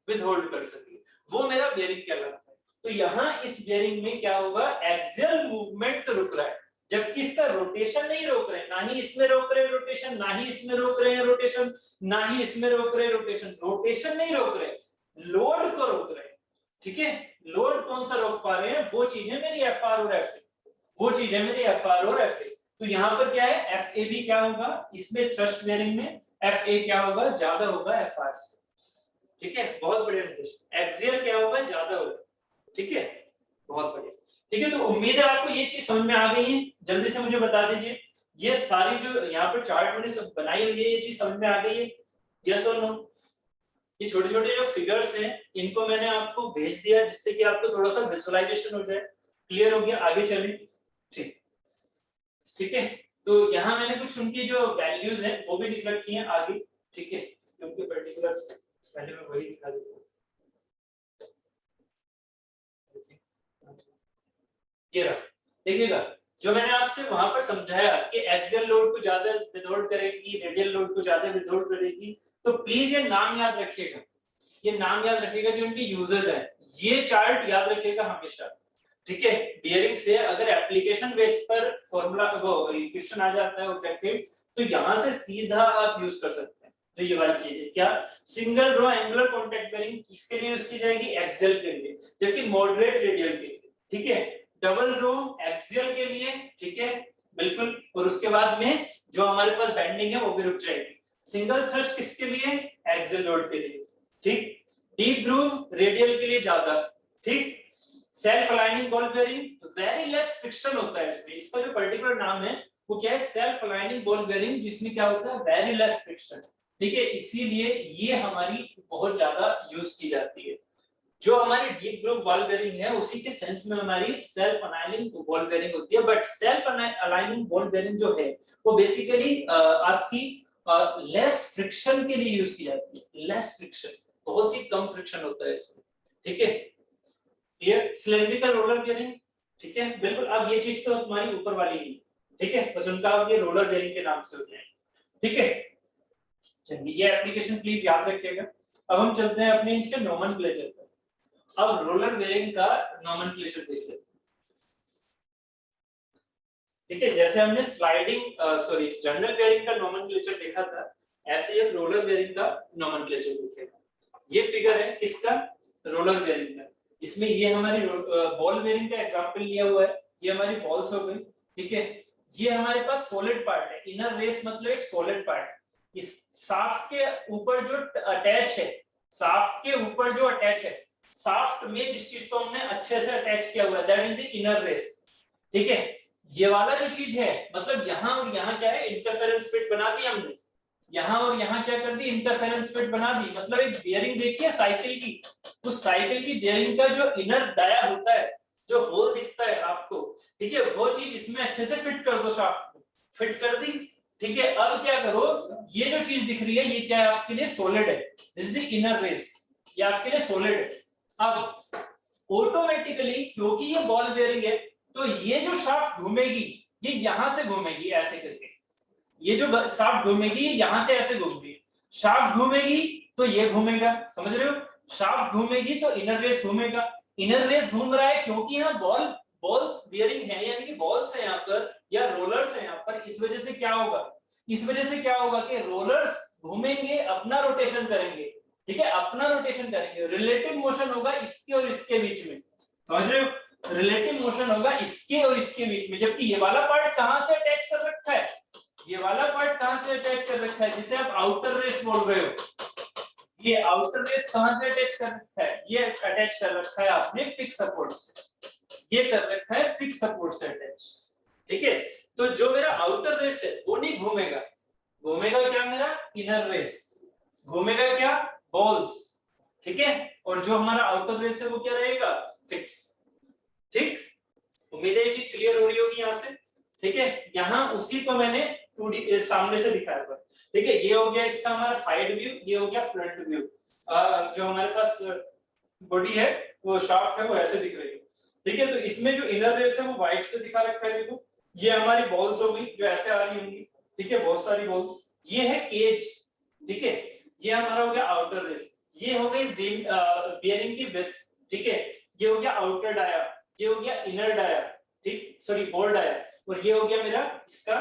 A: विथहोल्ड कर सके, वो मेरा बेयरिंग कहलाता है। तो यहाँ इस बेयरिंग में क्या होगा? एक्सियल मूवमेंट रुक रहा है, जबकि इसका रोटेशन नहीं रोक रहे, ना ही इसमें रोक रहे हैं रोटेशन, ना ही इसमें रोक रहे हैं रोटेशन, ना ही इसमें रोक रहे हैं रोटेशन। रोटेशन नहीं रोक रहे, लोड को रोक रहे हैं। ठीक है, लोड कौन सा रोक पा रहे हैं? वो चीज है मेरी एफ आर और एफ ए, वो चीज है मेरी एफ आर और एफ ए। तो यहाँ पर क्या है? एफ ए भी क्या होगा इसमें थ्रस्ट बेयरिंग में? एफ ए क्या होगा? ज्यादा होगा एफ आर से। ठीक है, बहुत बढ़िया निर्देश। एक्सियल क्या होगा? ज्यादा होगा। ठीक है, बहुत बढ़िया। ठीक है, तो उम्मीद है आपको ये चीज समझ में आ गई है। जल्दी से मुझे बता दीजिए, ये सारी जो यहाँ पर चार्ट मैंने सब बनाई हुई है, ये चीज समझ में आ गई है? यस और नो? ये छोटे छोटे जो फिगर्स हैं इनको मैंने आपको भेज दिया जिससे कि आपको थोड़ा सा विजुअलाइजेशन हो जाए। क्लियर हो गया? आगे चलें। ठीक, ठीक है, तो यहाँ मैंने कुछ उनकी जो वैल्यूज हैं वो भी लिख रखी हैं आगे। ठीक है, क्योंकि पर्टिकुलर पहले मैं वही दिखा देता हूँ। ये रहा, देखिएगा जो मैंने आपसे वहां पर समझाया कि एक्सियल लोड को ज्यादा विथहोल्ड करेगी, रेडियल लोड को ज्यादा विथहोल्ड करेगी, तो प्लीज ये नाम याद रखिएगा, ये नाम याद रखिएगा जो इनके यूजर्स हैं, ये चार्ट याद रखिएगा हमेशा। ठीक है, बियरिंग से अगर एप्लीकेशन बेस पर फॉर्मूला वो क्वेश्चन आ जाता है ऑब्जेक्टिव, तो यहां से सीधा आप यूज कर सकते हैं। तो ये वाली चीज है क्या? Single row angular contact bearing किसके लिए यूज की जाएगी? एक्सियल के लिए, जबकि मॉडरेट रेडियल के लिए। ठीक है, डबल रो एक्सियल के लिए। ठीक है, बिल्कुल। और उसके बाद में जो हमारे पास बेंडिंग है वो भी रुक जाएगी। सिंगल थ्रस्ट किसके लिए? एक्सियल लोड के लिए। ठीक, डीप ग्रूव रेडियल के लिए ज्यादा। ठीक, self aligning ball bearing very less friction होता है इसमें, इसका जो पर्टिकुलर नाम है वो क्या है? सेल्फ अलाइनिंग बॉल बेयरिंग, जिसमें क्या होता है? Very less friction. ठीक है, इसीलिए ये हमारी बहुत ज्यादा यूज की जाती है। जो हमारी डीप ग्रूव बॉल बेयरिंग है उसी के सेंस में हमारी सेल्फ अलाइनिंग बॉल बेयरिंग होती है, but self aligning ball bearing जो है वो बेसिकली आपकी लेस फ्रिक्शन के लिए यूज की जाती है। लेस फ्रिक्शन, बहुत ही कम फ्रिक्शन होता है इसमें। ठीक है, क्लियर? Cylindrical roller bearing. ठीक है, बिल्कुल। अब ये चीज तो तुम्हारी ऊपर वाली नहीं, ठीक है, बस उनका अब ये रोलर बेयरिंग के नाम से हो जाएंगे। ठीक है, चलिए ये एप्लीकेशन प्लीज याद रखिएगा। अब हम चलते हैं अपने इसके नोमेनक्लेचर पर। अब रोलर बेयरिंग का नोमेनक्लेचर देख लेते हैं। ठीक है, जैसे हमने जनरल बेयरिंग का नोमेनक्लेचर देखा था, ऐसे ही रोलर बेयरिंग का नोमेनक्लेचर देखिएगा। ये फिगर है किसका? रोलर बेयरिंग का। इसमें ये हमारी बॉल बेयरिंग का एग्जांपल लिया हुआ है, ये हमारी बॉल्स हो गई। ठीक है, ये हमारे पास सॉलिड पार्ट है, इनर रेस मतलब एक सॉलिड पार्ट। इस शाफ्ट के ऊपर जो अटैच है, शाफ्ट के ऊपर जो अटैच है, शाफ्ट में जिस चीज को हमने अच्छे से अटैच किया हुआ है, that is the inner race. ठीक है, ये वाला जो चीज है, मतलब यहाँ और यहाँ क्या है, इंटरफेरेंस फिट बना दी हमने। यहाँ और यहाँ क्या कर दी, इंटरफेरेंस फिट बना दी। मतलब एक बेयरिंग देखिए साइकिल की, उस साइकिल की बेयरिंग का जो इनर डाया होता है, जो होल दिखता है आपको, ठीक है, वो चीज इसमें अच्छे से फिट कर दो, शाफ्ट को फिट कर दी। ठीक है, अब क्या करो, ये जो चीज दिख रही है ये क्या है आपके लिए, सॉलिड है, this is the inner race, ये आपके लिए सॉलिड है। अब ऑटोमेटिकली क्योंकि ये बॉल बेयरिंग है, तो ये जो शाफ्ट घूमेगी ये यहां से घूमेगी ऐसे करके, ये जो शाफ्ट घूमेगी ये यहां से ऐसे घूमेगी, शाफ्ट घूमेगी तो ये घूमेगा, समझ रहे हो, शाफ्ट घूमेगी तो इनर रेस घूमेगा। इनर रेस घूम रहा है क्योंकि यहाँ बॉल्स बेयरिंग है, यानी कि बॉल्स है यहाँ पर या रोलर्स है यहाँ पर। इस वजह से क्या होगा, इस वजह से क्या होगा कि रोलर्स घूमेंगे, अपना रोटेशन करेंगे। ठीक है, अपना रोटेशन करेंगे, रिलेटिव मोशन होगा इसके और इसके बीच में, समझ रहे हो, रिलेटिव मोशन होगा इसके और इसके बीच में। जबकि ये वाला पार्ट कहां से अटैच कर रखा है, ये वाला पार्ट कहां से अटैच कर रखा है, जिसे आप आउटर रेस बोल रहे हो, ये आउटर रेस कहां से अटैच कर रखा है, ये अटैच कर रखा है आपने फिक्स सपोर्ट से, ये कर रखा है फिक्स सपोर्ट से अटैच। ठीक है, तो जो मेरा आउटर रेस है वो नहीं घूमेगा, घूमेगा क्या मेरा इनर रेस, घूमेगा क्या बॉल्स। ठीक है, और जो हमारा आउटर रेस है वो क्या रहेगा, फिक्स। ठीक, उम्मीद है ये चीज क्लियर हो रही होगी यहाँ से। ठीक है, यहाँ उसी को मैंने 2D सामने से दिखाया था। ठीक है, ये हो गया इसका हमारा साइड व्यू, ये हो गया फ्रंट व्यू। जो हमारे पास बॉडी है, वो शाफ्ट है, वो ऐसे दिख रही है। ठीक है, तो इसमें जो इनर रेस है वो व्हाइट से दिखा रखा है, देखो ये हमारी बॉल्स हो गई जो ऐसे आ रही होंगी। ठीक है, बहुत सारी बॉल्स, ये है केज। ठीक है, ये हमारा हो गया आउटर रेस, ये हो गई बेयरिंग की विड्थ। ठीक है, ये हो गया आउटर डाया, ये हो गया इनर डाया, ठीक सॉरी बॉल डाया, और ये हो गया मेरा इसका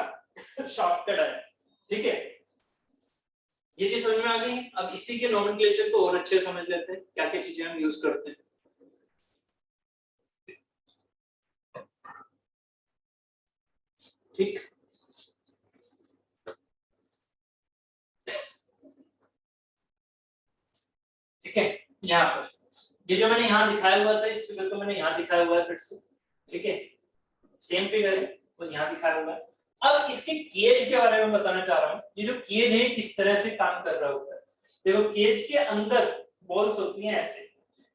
A: शाफ्ट का डाया। ठीक है, ये चीज समझ में आ गई। अब इसी के नोमेनक्लेचर को और अच्छे समझ लेते हैं, क्या क्या चीजें हम यूज करते हैं। ठीक, ठीक है, यहाँ पर ये जो मैंने यहाँ दिखाया हुआ था, इस फिगर को मैंने यहाँ दिखाया हुआ है फिर से। ठीक है, सेम फिगर है, वो यहाँ दिखाया हुआ है। अब इसके केज के बारे में बताना चाह रहा हूँ। ये जो केज है किस तरह से काम कर रहा होता है, देखो केज के अंदर बॉल्स होती हैं ऐसे,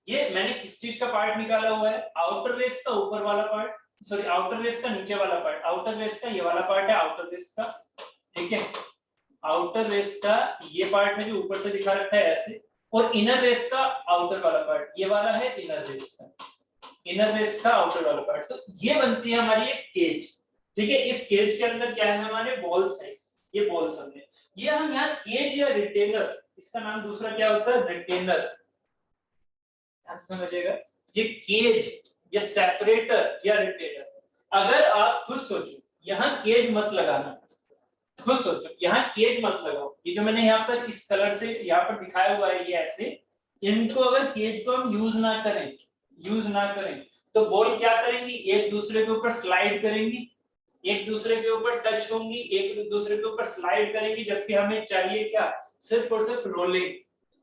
A: ये मैंने किस चीज का पार्ट निकाला हुआ है, आउटर रेस का ऊपर वाला पार्ट, सॉरी आउटर रेस का नीचे वाला पार्ट, आउटर रेस का ये वाला पार्ट है आउटर रेस का। ठीक है, आउटर रेस का ये पार्ट है जो ऊपर से दिखा रखा है ऐसे, और इनर रेस का आउटर वाला पार्ट ये वाला है इनर रेस का, इनर रेस का आउटर वाला पार्ट। तो ये बनती है हमारी एक केज। ठीक है, इस केज के अंदर क्या है, हमारे बॉल्स है, ये बॉल्स हमने, ये हम यहाँ केज या रिटेनर, इसका नाम दूसरा क्या होता है, रिटेनर, समझिएगा, ये केज या सेपरेटर या रिटेनर। अगर आप खुद सोचो, यहाँ केज मत लगाना, खुद सोचो यहाँ केज मत लगाओ, ये जो मैंने यहाँ पर इस कलर से यहाँ पर दिखाया हुआ है ये ऐसे, इनको अगर केज को हम यूज ना करें तो बॉल क्या करेंगी, एक दूसरे के ऊपर स्लाइड करेंगी, एक दूसरे के ऊपर टच होंगी, एक दूसरे के ऊपर स्लाइड करेंगी, जबकि हमें चाहिए क्या, सिर्फ और सिर्फ रोलिंग,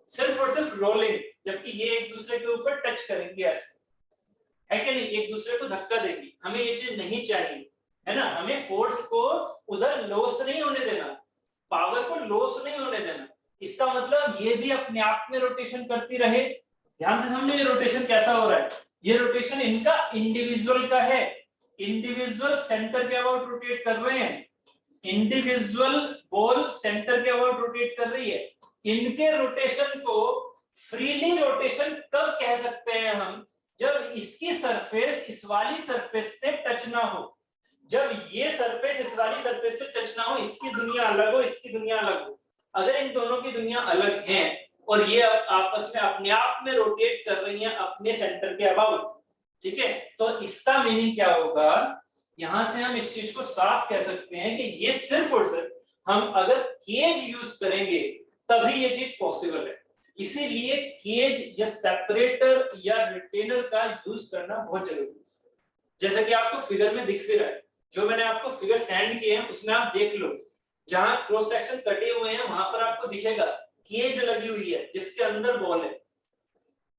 A: सिर्फ और सिर्फ रोलिंग, जबकि ये एक दूसरे के ऊपर टच करेंगे ऐसे, है कि नहीं, एक दूसरे को धक्का देंगी। हमें ये चीज नहीं चाहिए, है ना, हमें फोर्स को उधर लॉस नहीं होने देना, पावर को लॉस नहीं होने देना। इसका मतलब ये भी अपने आप में रोटेशन करती रहे। ध्यान से समझो ये रोटेशन कैसा हो रहा है, ये रोटेशन इनका इंडिविजुअल का है, इंडिविजुअल सेंटर के अबाउट रोटेट कर रहे हैं, इंडिविजुअल बॉल सेंटर के अबाउट रोटेट कर रही है। इनके रोटेशन को फ्रीली रोटेशन कब कह सकते हैं हम, जब इसकी सरफेस इस वाली सरफेस से टच ना हो, जब ये सरफेस इस वाली सरफेस से टच ना हो, इसकी दुनिया अलग हो, इसकी दुनिया अलग हो, अगर इन दोनों की दुनिया अलग है और ये आपस में अपने आप में रोटेट कर रही हैं अपने सेंटर के अबाउट, ठीक है, तो इसका मीनिंग क्या होगा, यहां से हम इस चीज को साफ कह सकते हैं कि ये सिर्फ और सिर्फ हम अगर केज यूज करेंगे तभी ये चीज पॉसिबल है। इसीलिए केज या सेपरेटर या रिटेनर का यूज करना बहुत जरूरी है। जैसे कि आपको फिगर में दिख भी रहा है, जो मैंने आपको फिगर सेंड किए हैं उसमें आप देख लो, जहां क्रॉस सेक्शन कटे हुए हैं वहां पर आपको दिखेगा केज लगी हुई है जिसके अंदर बॉल है,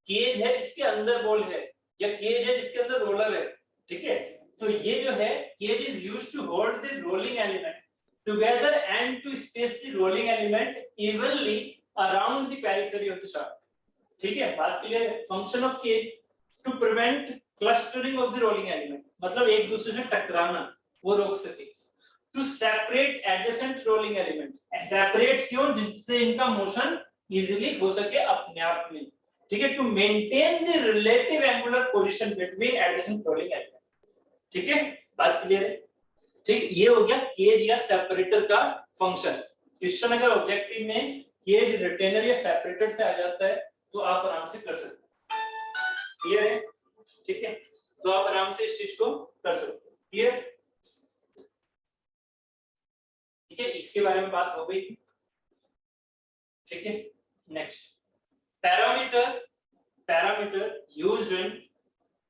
A: केज है जिसके अंदर बॉल है, या केज है जिसके अंदर रोलर है, ठीक है। तो ये जो है cage is used to hold the rolling element together and to space the rolling element evenly around the periphery of the shaft, ठीक है, बात क्लियर है। Function of cage to prevent clustering of the rolling element, मतलब एक दूसरे से टकराना वो रोक सके। To separate adjacent rolling element, separate क्यों, जिससे इनका मोशन इजीली हो सके अपने आप में, ठीक है। To maintain the relative angular position between adjacent rolling element, ठीक है, बात क्लियर है। ठीक, ये हो गया केज या सेपरेटर का फंक्शन। क्वेश्चन अगर ऑब्जेक्टिव में केज, रिटेनर या सेपरेटर से आ जाता है तो आप आराम से कर सकते हैं, क्लियर है, ठीक है, तो आप आराम से इस चीज को कर सकते हैं, क्लियर, ठीक है, इसके बारे में बात हो गई थी, ठीक है। Next, parameter, parameter used in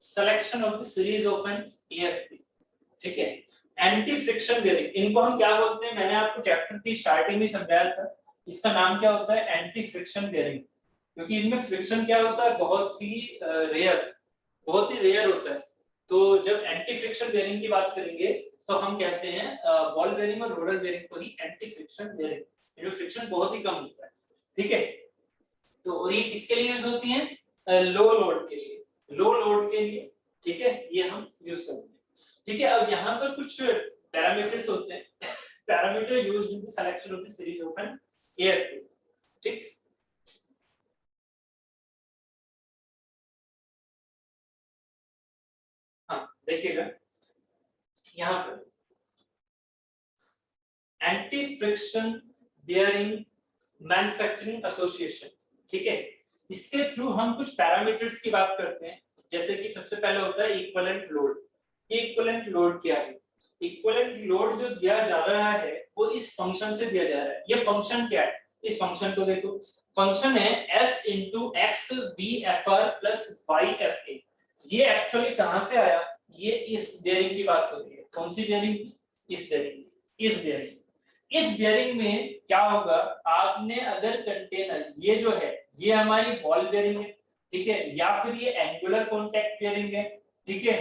A: selection of the series of an AFP, ठीक है। एंटी फ्रिक्शन बेयरिंग, इनको हम क्या बोलते हैं, मैंने आपको चैप्टर की स्टार्टिंग में समझाया था, इसका नाम क्या होता है, एंटी फ्रिक्शन बेयरिंग, क्योंकि इनमें फ्रिक्शन क्या होता है, बहुत ही रेयर होता है। तो जब एंटी फ्रिक्शन बेयरिंग की बात करेंगे तो हम कहते हैं बॉल बेयरिंग और रोलर बेयरिंग को ही एंटी फ्रिक्शन बेयरिंग, जो फ्रिक्शन बहुत ही कम होता है, ठीक है। तो और ये किसके लिए यूज होती है, लो लोड के लिए, लो लोड के लिए, ठीक है, ये हम यूज करते हैं, ठीक है। अब यहाँ पर कुछ पैरामीटर्स होते हैं, parameter used in the selection of the series of an AFP, ठीक। हाँ देखिएगा यहाँ पर anti friction bearing manufacturing association, ठीक है, इसके थ्रू हम कुछ पैरामीटर्स की बात करते हैं। जैसे कि सबसे पहले होता है इक्विवेलेंट लोड। इक्विवेलेंट लोड क्या है, इक्विवेलेंट लोड जो दिया जा रहा है वो इस फंक्शन से दिया जा रहा है। ये फंक्शन क्या है, इस फंक्शन को देखो, फंक्शन है s into x bfr plus yfa। ये एक्चुअली कहां से आया, ये इस बेयरिंग की बात हो रही है, कौन सी बेयरिंग, इस बेयरिंग, इस बेयरिंग, इस बेयरिंग में क्या होगा, आपने अगर कंटेनर, ये जो है ये हमारी बॉल बेयरिंग है, ठीक है, या फिर ये एंगुलर कॉन्टैक्ट बेयरिंग है, ठीक है,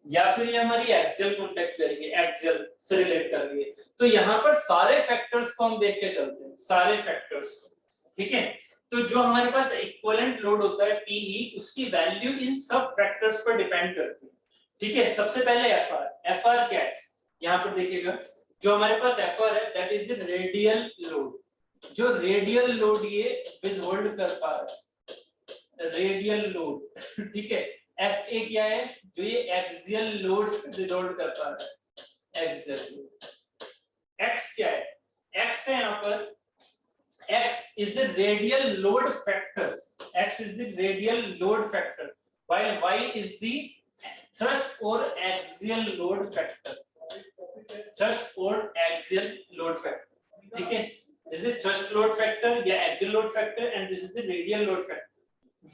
A: या फिर ये हमारी एक्सियल कॉन्टैक्ट बेयरिंग है, एक्सियल से रिलेट कर रही है। तो यहाँ पर सारे फैक्टर्स को हम देख के चलते हैं, सारे फैक्टर्स को, ठीक है। तो जो हमारे पास इक्विवेलेंट लोड होता है PE, उसकी वैल्यू इन सब फैक्टर्स पर डिपेंड करती है, ठीक है। सबसे पहले FR क्या है, यहाँ पर देखिएगा, जो हमारे पास FR है that is the radial load, जो रेडियल लोड ये विदहोल्ड कर पा रहा है, रेडियल लोड, ठीक है। FA क्या है, जो ये एक्सियल लोड विदहोल्ड कर पा रहा है, एक्सियल लोड। X क्या है, X है यहाँ पर, X is the radial load factor, X is the radial load factor, while Y is the thrust or axial load factor, thrust or axial load factor, ठीक है। This is thrust load factor या axial load factor and this is the radial load factor.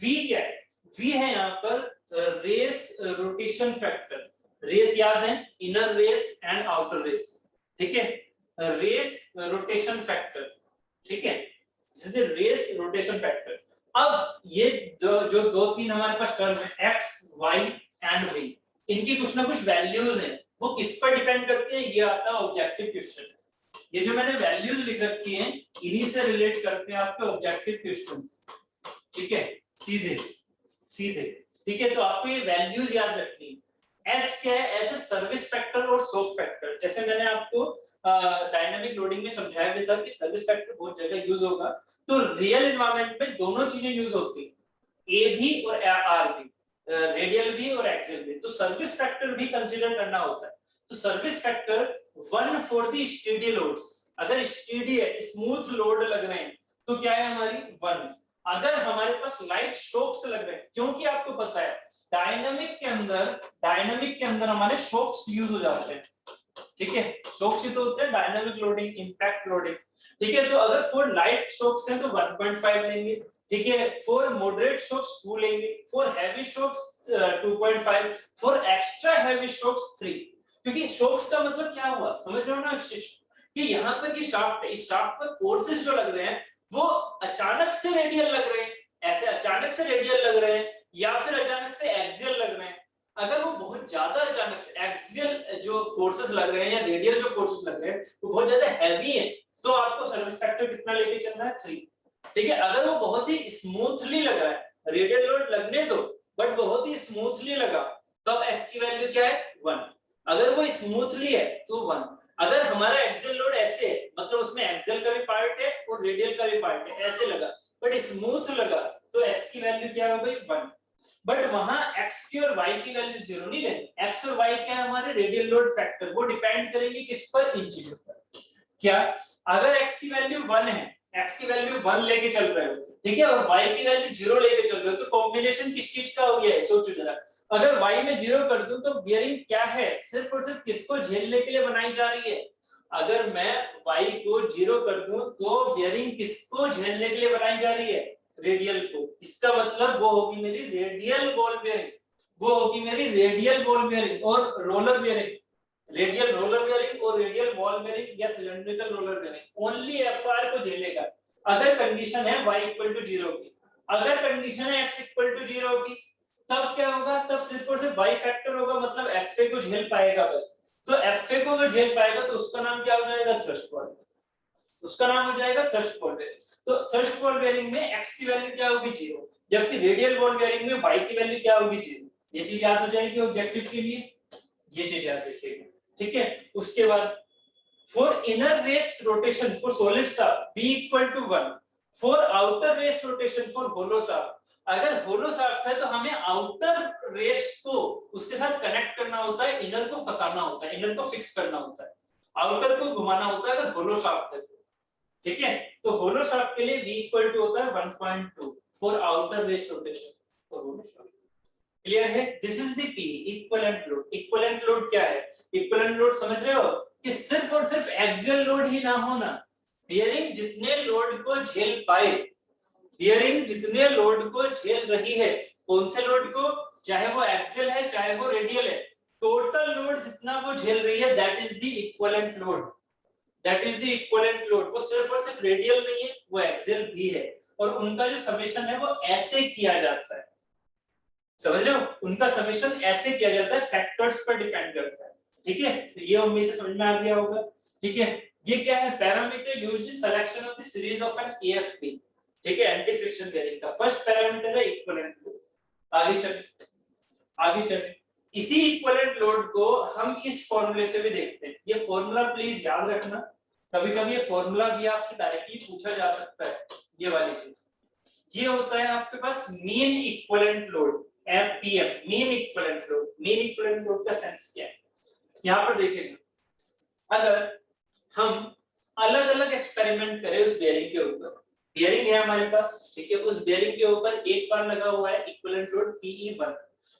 A: V क्या है, V है यहाँ पर race rotation factor, race याद है, inner race and outer race, ठीक है, रेस रोटेशन फैक्टर, ठीक है, this is the race rotation factor. अब ये जो दो तीन हमारे पास टर्म है x y एंड v, इनकी कुछ ना कुछ वैल्यूज हैं, वो किस पर डिपेंड करती है, ये आता है ऑब्जेक्टिव क्वेश्चन। ये जो मैंने वैल्यूज लिख रखी हैं इन्हीं से रिलेट करते हैं आपके ऑब्जेक्टिव क्वेश्चंस, ठीक है, सीधे सीधे, ठीक है। तो आपको ये वैल्यूज याद रखनी है। S क्या है, S सर्विस फैक्टर और सोक फैक्टर। जैसे मैंने आपको डायनामिक लोडिंग में समझाया भी था कि सर्विस फैक्टर बहुत जगह यूज होगा, तो रियल एनवायरनमेंट में दोनों चीजें यूज होती है, A भी और R भी, रेडियल भी और एक्सियल भी। तो सर्विस फैक्टर भी कंसीडर करना होता है। तो service factor 1 for the steady loads, अगर स्टेडी है, स्मूथ लोड लग रहे हैं, तो क्या है हमारी 1। अगर हमारे पास लाइट शॉक्स लग रहे हैं, क्योंकि आपको पता है डायनामिक के अंदर हमारे शॉक्स यूज हो जाते हैं, ठीक है। शॉक्स ही तो होते हैं डायनामिक लोडिंग, इंपैक्ट लोडिंग, ठीक है। तो अगर 4 लाइट शॉक्स हैं तो 1.5 लेंगे, ठीक है। 4 मॉडरेट शॉक्स 2 लेंगे, 4 heavy shocks 2.5, 4 extra heavy shocks 3। क्योंकि शॉक्स का मतलब क्या हुआ, समझ रहे हो ना, कि यहाँ पर की शाफ्ट है, इस शाफ्ट पर फोर्सेस जो लग रहे हैं वो अचानक से रेडियल लग रहे हैं, ऐसे अचानक से रेडियल लग रहे हैं, या फिर अचानक से एक्सियल लग रहे हैं। अगर वो बहुत ज्यादा अचानक से एक्सियल जो फोर्सेस लग रहे हैं या रेडियल जो फोर्सेस लग रहे हैं वो बहुत ज्यादा हैवी है, तो आपको सर्विस फैक्टर कितना लेके चलना है, 3, ठीक है। अगर वो बहुत ही स्मूथली लग रहा है, रेडियल लोड लगने दो, बट बहुत ही स्मूथली लगा, तो अब एस की वैल्यू क्या है, 1। अगर वो स्मूथली है तो 1। अगर हमारा एक्सियल लोड ऐसे है, मतलब उसमें एक्सियल का भी पार्ट है और रेडियल का भी पार्ट है, ऐसे लगा बट स्मूथ लगा, तो एस की वैल्यू क्या हो गई, 1। बट वहां x की और y की वैल्यू 0 नहीं लेनी। x और y क्या है हमारे रेडियल लोड फैक्टर, वो डिपेंड करेंगे किस पर, इन चीजों पर। क्या, अगर x की वैल्यू 1 है, x की वैल्यू 1 लेके चल रहे हो, ठीक है, और y की वैल्यू 0 लेके चल रहे हो, तो कॉम्बिनेशन किस चीज का हो गया है, सोचो जरा। अगर y में 0 कर दूं तो बियरिंग क्या है, सिर्फ और सिर्फ किसको झेलने के लिए बनाई जा रही है। अगर मैं y को 0 कर दूं तो बियरिंग किसको झेलने के लिए बनाई जा रही है, रेडियल को। इसका मतलब वो होगी मेरी रेडियल बॉल बेयरिंग, वो होगी मेरी रेडियल बॉल बेयरिंग और roller bearing, radial roller bearing और रेडियल बॉल बेयरिंग या cylindrical roller bearing only FR को झेलेगा अगर कंडीशन है y इक्वल टू 0 की। अगर कंडीशन है x इक्वल टू 0 की, तब क्या होगा, तब सिर्फ और सिर्फ y फैक्टर होगा, मतलब fa को झेल पाएगा बस। तो fa को अगर झेल पाएगा तो उसका नाम क्या हो जाएगा, थ्रस्ट बॉल, उसका नाम हो जाएगा थ्रस्ट बॉल बेयरिंग। तो थ्रस्ट बॉल बेयरिंग में x की वैल्यू क्या होगी, 0, जबकि रेडियल बॉल बेयरिंग में y की वैल्यू क्या होगी, 0। ये चीज याद हो जाएगी ऑब्जेक्टिव के लिए, ये चीज याद रखिएगा, ठीक है। उसके बाद for inner race rotation for solid shaft b equal to 1, for outer race rotation for hollow shaft. अगर होलो शाफ्ट है तो हमें आउटर रेस को उसके साथ कनेक्ट करना होता है, इनर को फंसाना होता है, इनर को फिक्स करना होता है, आउटर को घुमाना होता है अगर होलो शाफ्ट है तो, ठीक है। तो होलो शाफ्ट के लिए v इक्वल टू होता है 1.2 for outer race rotation for hollow shaft. Clear है, this is the p equivalent load. Equivalent load क्या है, इक्विवेलेंट लोड समझ रहे हो कि सिर्फ और सिर्फ एक्सियल लोड ही ना होना, बियरिंग जितने लोड को झेल पाए, बियरिंग जितने लोड को झेल रही है, कौन से लोड को, चाहे वो एक्सियल है चाहे वो रेडियल है, टोटल लोड जितना वो झेल रही है that is the equivalent load, that is the equivalent load. वो सिर्फ और सिर्फ रेडियल नहीं है, वो एक्सियल भी है, और उनका जो समेशन है वो ऐसे किया जाता है, समझ रहे हो, उनका समेशन ऐसे किया जाता है, फैक्टर्स पर डिपेंड करता है, ठीक है। तो ये उम्मीद है समझ में आ गया होगा, ठीक है। ये क्या है, parameter used in selection of the series of an AFP, ठीक है, एंटी फ्रिक्शन बेयरिंग का फर्स्ट पैरामीटर है इक्विवेलेंट लोड। आगे चले इसी इक्विवेलेंट लोड को हम इस फॉर्मूले से भी देखते हैं। ये फॉर्मूला प्लीज याद रखना, कभी-कभी ये फॉर्मूला भी आपसे डायरेक्टली पूछा जा सकता है, ये वाली चीज। ये होता है आपके पास mean equivalent load, MPM, mean equivalent load. Mean equivalent load का सेंस क्या है, यहाँ पर देखिएगा, अगर हम अलग-अलग एक्सपेरिमेंट करें उस बेयरिंग के ऊपर, बेयरिंग है हमारे पास, ठीक है, उस बेयरिंग के ऊपर एक बार लगा हुआ है इक्विवेलेंट लोड PE1,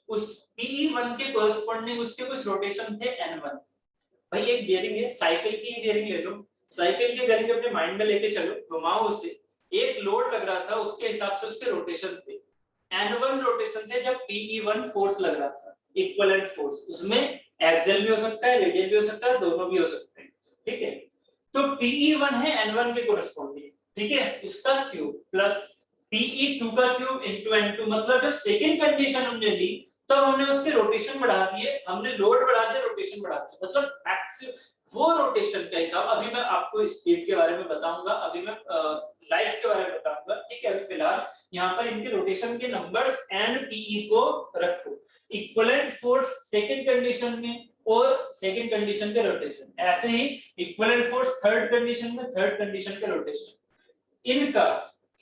A: उस PE1 के कोरस्पोंडिंग उसके कुछ रोटेशन थे N1। भाई एक बेयरिंग है, साइकिल की बेयरिंग ले लो, साइकिल की बेयरिंग अपने माइंड में लेके चलो, घुमाओ उसे, एक लोड लग रहा था उसके हिसाब से उसके रोटेशन थे, N1 रोटेशन थे जब PE1 फोर्स लग रहा था, इक्विवेलेंट फोर्स, उसमें एक्सियल भी हो सकता है, रेडियल भी हो सकता है, दोनों भी हो सकते हैं, ठीक है। तो PE1 है N1 के कोरस्पोंडिंग, ठीक है, उसका क्यूब प्लस PE2 का क्यूब इनटू N2, मतलब जब सेकंड कंडीशन हमने ली तब हमने उसके रोटेशन बढ़ा दिए, हमने लोड बढ़ा दिया, रोटेशन बढ़ा दिया, मतलब एक्सियल वो रोटेशन का हिसाब। अभी मैं आपको स्पीड के बारे में बताऊंगा, अभी मैं लाइफ के बारे में बताऊंगा, ठीक है। अभी फिलहाल यहाँ पर इनके रोटेशन के नंबर्स एंड PE को रखो, इक्विवेलेंट फोर्स सेकंड कंडीशन में और सेकंड कंडीशन के रोटेशन, ऐसे ही इक्विवेलेंट फोर्स थर्ड कंडीशन में, थर्ड कंडीशन के रोटेशन, इनका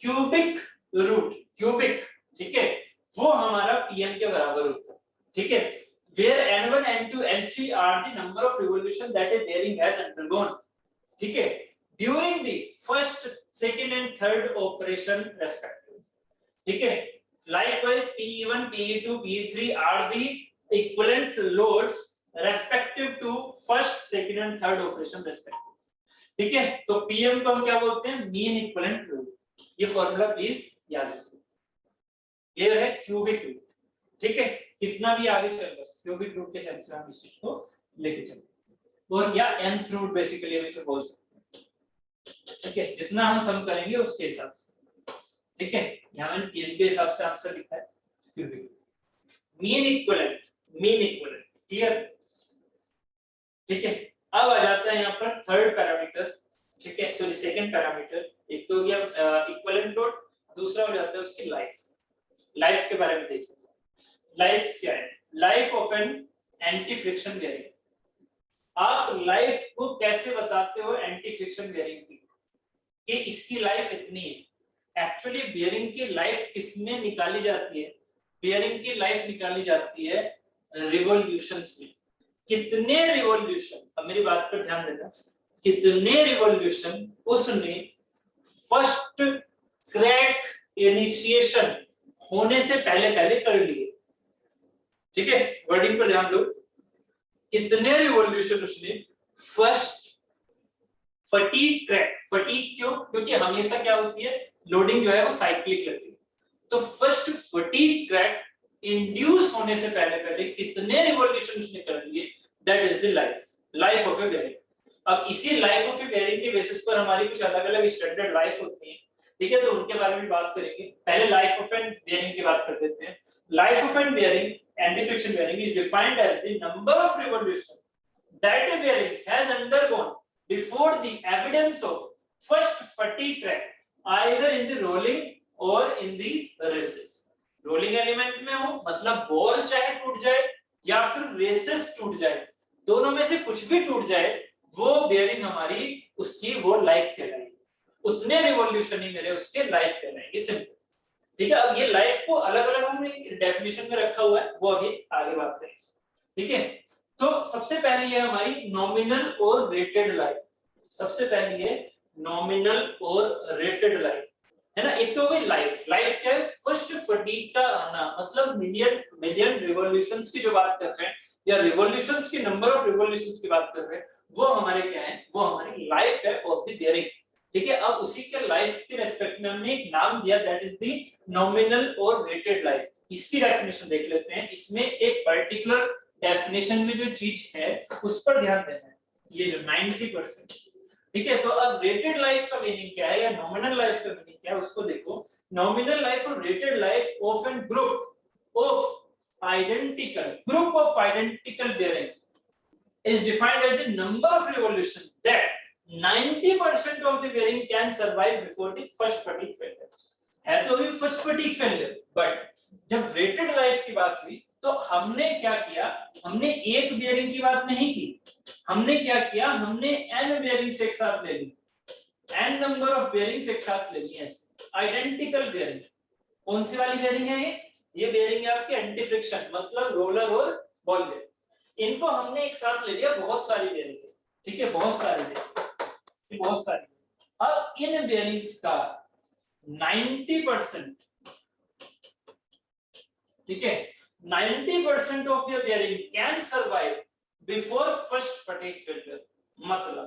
A: क्यूबिक रूट, क्यूबिक, ठीक है, वो हमारा Pm के बराबर होता है, ठीक है। where N1 N2 N3 are the number of revolution that a bearing has undergone, ठीक है। During the first, second and third operation respectively, ठीक है। Likewise, PE1, PE2, PE3 are the equivalent loads respective to first, second and third operation respectively, ठीक है। तो PM को हम क्या बोलते हैं, मीन इक्विवेलेंट लोड। ये फॉर्मूला प्लीज याद रखिए, क्लियर है, क्यूबिक रूट, ठीक है। कितना भी आगे चल रहा है क्यूबिक रूट के सेंस में हम इस चीज को लेके चलते हैं, और या nth रूट बेसिकली हम इसे बोल सकते हैं, ठीक है। जितना हम सम करेंगे उसके हिसाब से, ठीक है। यहाँ मैंने तीन के हिसाब से आंसर लिखा है, cubic mean equivalent, mean equivalent, clear, ठीक है। अब आ जाता है यहाँ पर थर्ड पैरामीटर, ठीक है, सॉरी सेकंड पैरामीटर। एक तो हो गया इक्विवेलेंट लोड, दूसरा हो जाता है उसकी लाइफ। लाइफ के बारे में देखिए, लाइफ क्या है, life of an anti friction bearing. आप लाइफ को कैसे बताते हो एंटी फ्रिक्शन बेयरिंग की, कि इसकी लाइफ इतनी है। एक्चुअली बेयरिंग की लाइफ किसमें निकाली जाती है, बेयरिंग की लाइफ निकाली जाती है रिवॉल्यूशंस में। कितने रिवॉल्यूशन, अब मेरी बात पर ध्यान देना, कितने रिवॉल्यूशन उसने फर्स्ट क्रैक इनिशिएशन होने से पहले पहले कर लिए, ठीक है। वर्डिंग पर ध्यान दो, कितने रिवॉल्यूशन उसने फर्स्ट फटीग क्रैक, फटीग क्यों, क्योंकि हमेशा क्या होती है, लोडिंग जो है वो साइक्लिक लगती है। तो फर्स्ट फटीग क्रैक इंड्यूस होने से पहले पहले कितने रिवॉल्यूशन उसने कर लिए, that is the life of A bearing. अब इसी लाइफ ऑफ ए बेयरिंग के बेसिस पर हमारी कुछ अलग अलग स्टैंडर्ड लाइफ होती है, ठीक है। तो उनके बारे में बात करेंगे। पहले लाइफ ऑफ एन बेयरिंग की बात कर देते हैं। Life of an bearing, anti friction bearing, is defined as the number of revolution that a bearing has undergone before the evidence of first fatigue crack either in the rolling or in the races। Rolling element में हो मतलब ball चाहे टूट जाए या फिर races टूट जाए, दोनों में से कुछ भी टूट जाए, वो बेयरिंग हमारी उसकी वो लाइफ कहलाएगी। उतने रिवॉल्यूशन ही मेरे उसके लाइफ कहलाएंगे, सिंपल, ठीक है। अब ये लाइफ को अलग अलग हमने डेफिनेशन में रखा हुआ है, वो अभी आगे बात करेंगे, ठीक है। तो सबसे पहले ये हमारी नॉमिनल और रेटेड लाइफ, सबसे पहले ये नॉमिनल और रेटेड लाइफ है ना। एक तो भाई लाइफ, लाइफ क्या है, फर्स्ट फटीग का आना, मतलब मिलियन रिवॉल्यूशंस की जो बात कर रहे हैं, या रिवॉल्यूशंस की नंबर ऑफ रिवॉल्यूशंस की बात कर रहे हैं, वो हमारे क्या है, वो हमारी लाइफ है ऑफ द बेयरिंग, ठीक है। अब उसी के लाइफ के रेस्पेक्ट में हमने एक नाम दिया, दैट इज द नॉमिनल और रेटेड लाइफ। इसकी डेफिनेशन देख लेते हैं। इसमें एक पर्टिकुलर डेफिनेशन में जो चीज है उस पर ध्यान देना है, ये जो 90%, ठीक है। तो अब रेटेड लाइफ का मीनिंग क्या है या नॉमिनल लाइफ का मीनिंग क्या है उसको देखो। नॉमिनल लाइफ और rated life of an group of identical bearing is defined as the number of revolution that 90% of the bearing can survive before the first fatigue failure. है तो अभी first fatigue failure, but जब rated life की बात हुई तो हमने क्या किया, हमने एक बेयरिंग की बात नहीं की, हमने क्या किया, हमने n बेयरिंग्स एक साथ ले ली, n नंबर ऑफ बेयरिंग्स एक साथ ले ली, आइडेंटिकल बेयरिंग। कौन सी वाली बेयरिंग है ये बेयरिंग है आपके एंटी फ्रिक्शन, मतलब रोलर और बॉल बेयरिंग। इनको हमने एक साथ ले लिया, बहुत सारी बेयरिंग, ठीक है, बहुत सारी। अब इन बेयरिंग्स का 90%, ठीक है, 90% of your bearing can survive before first fatigue failure। मतलब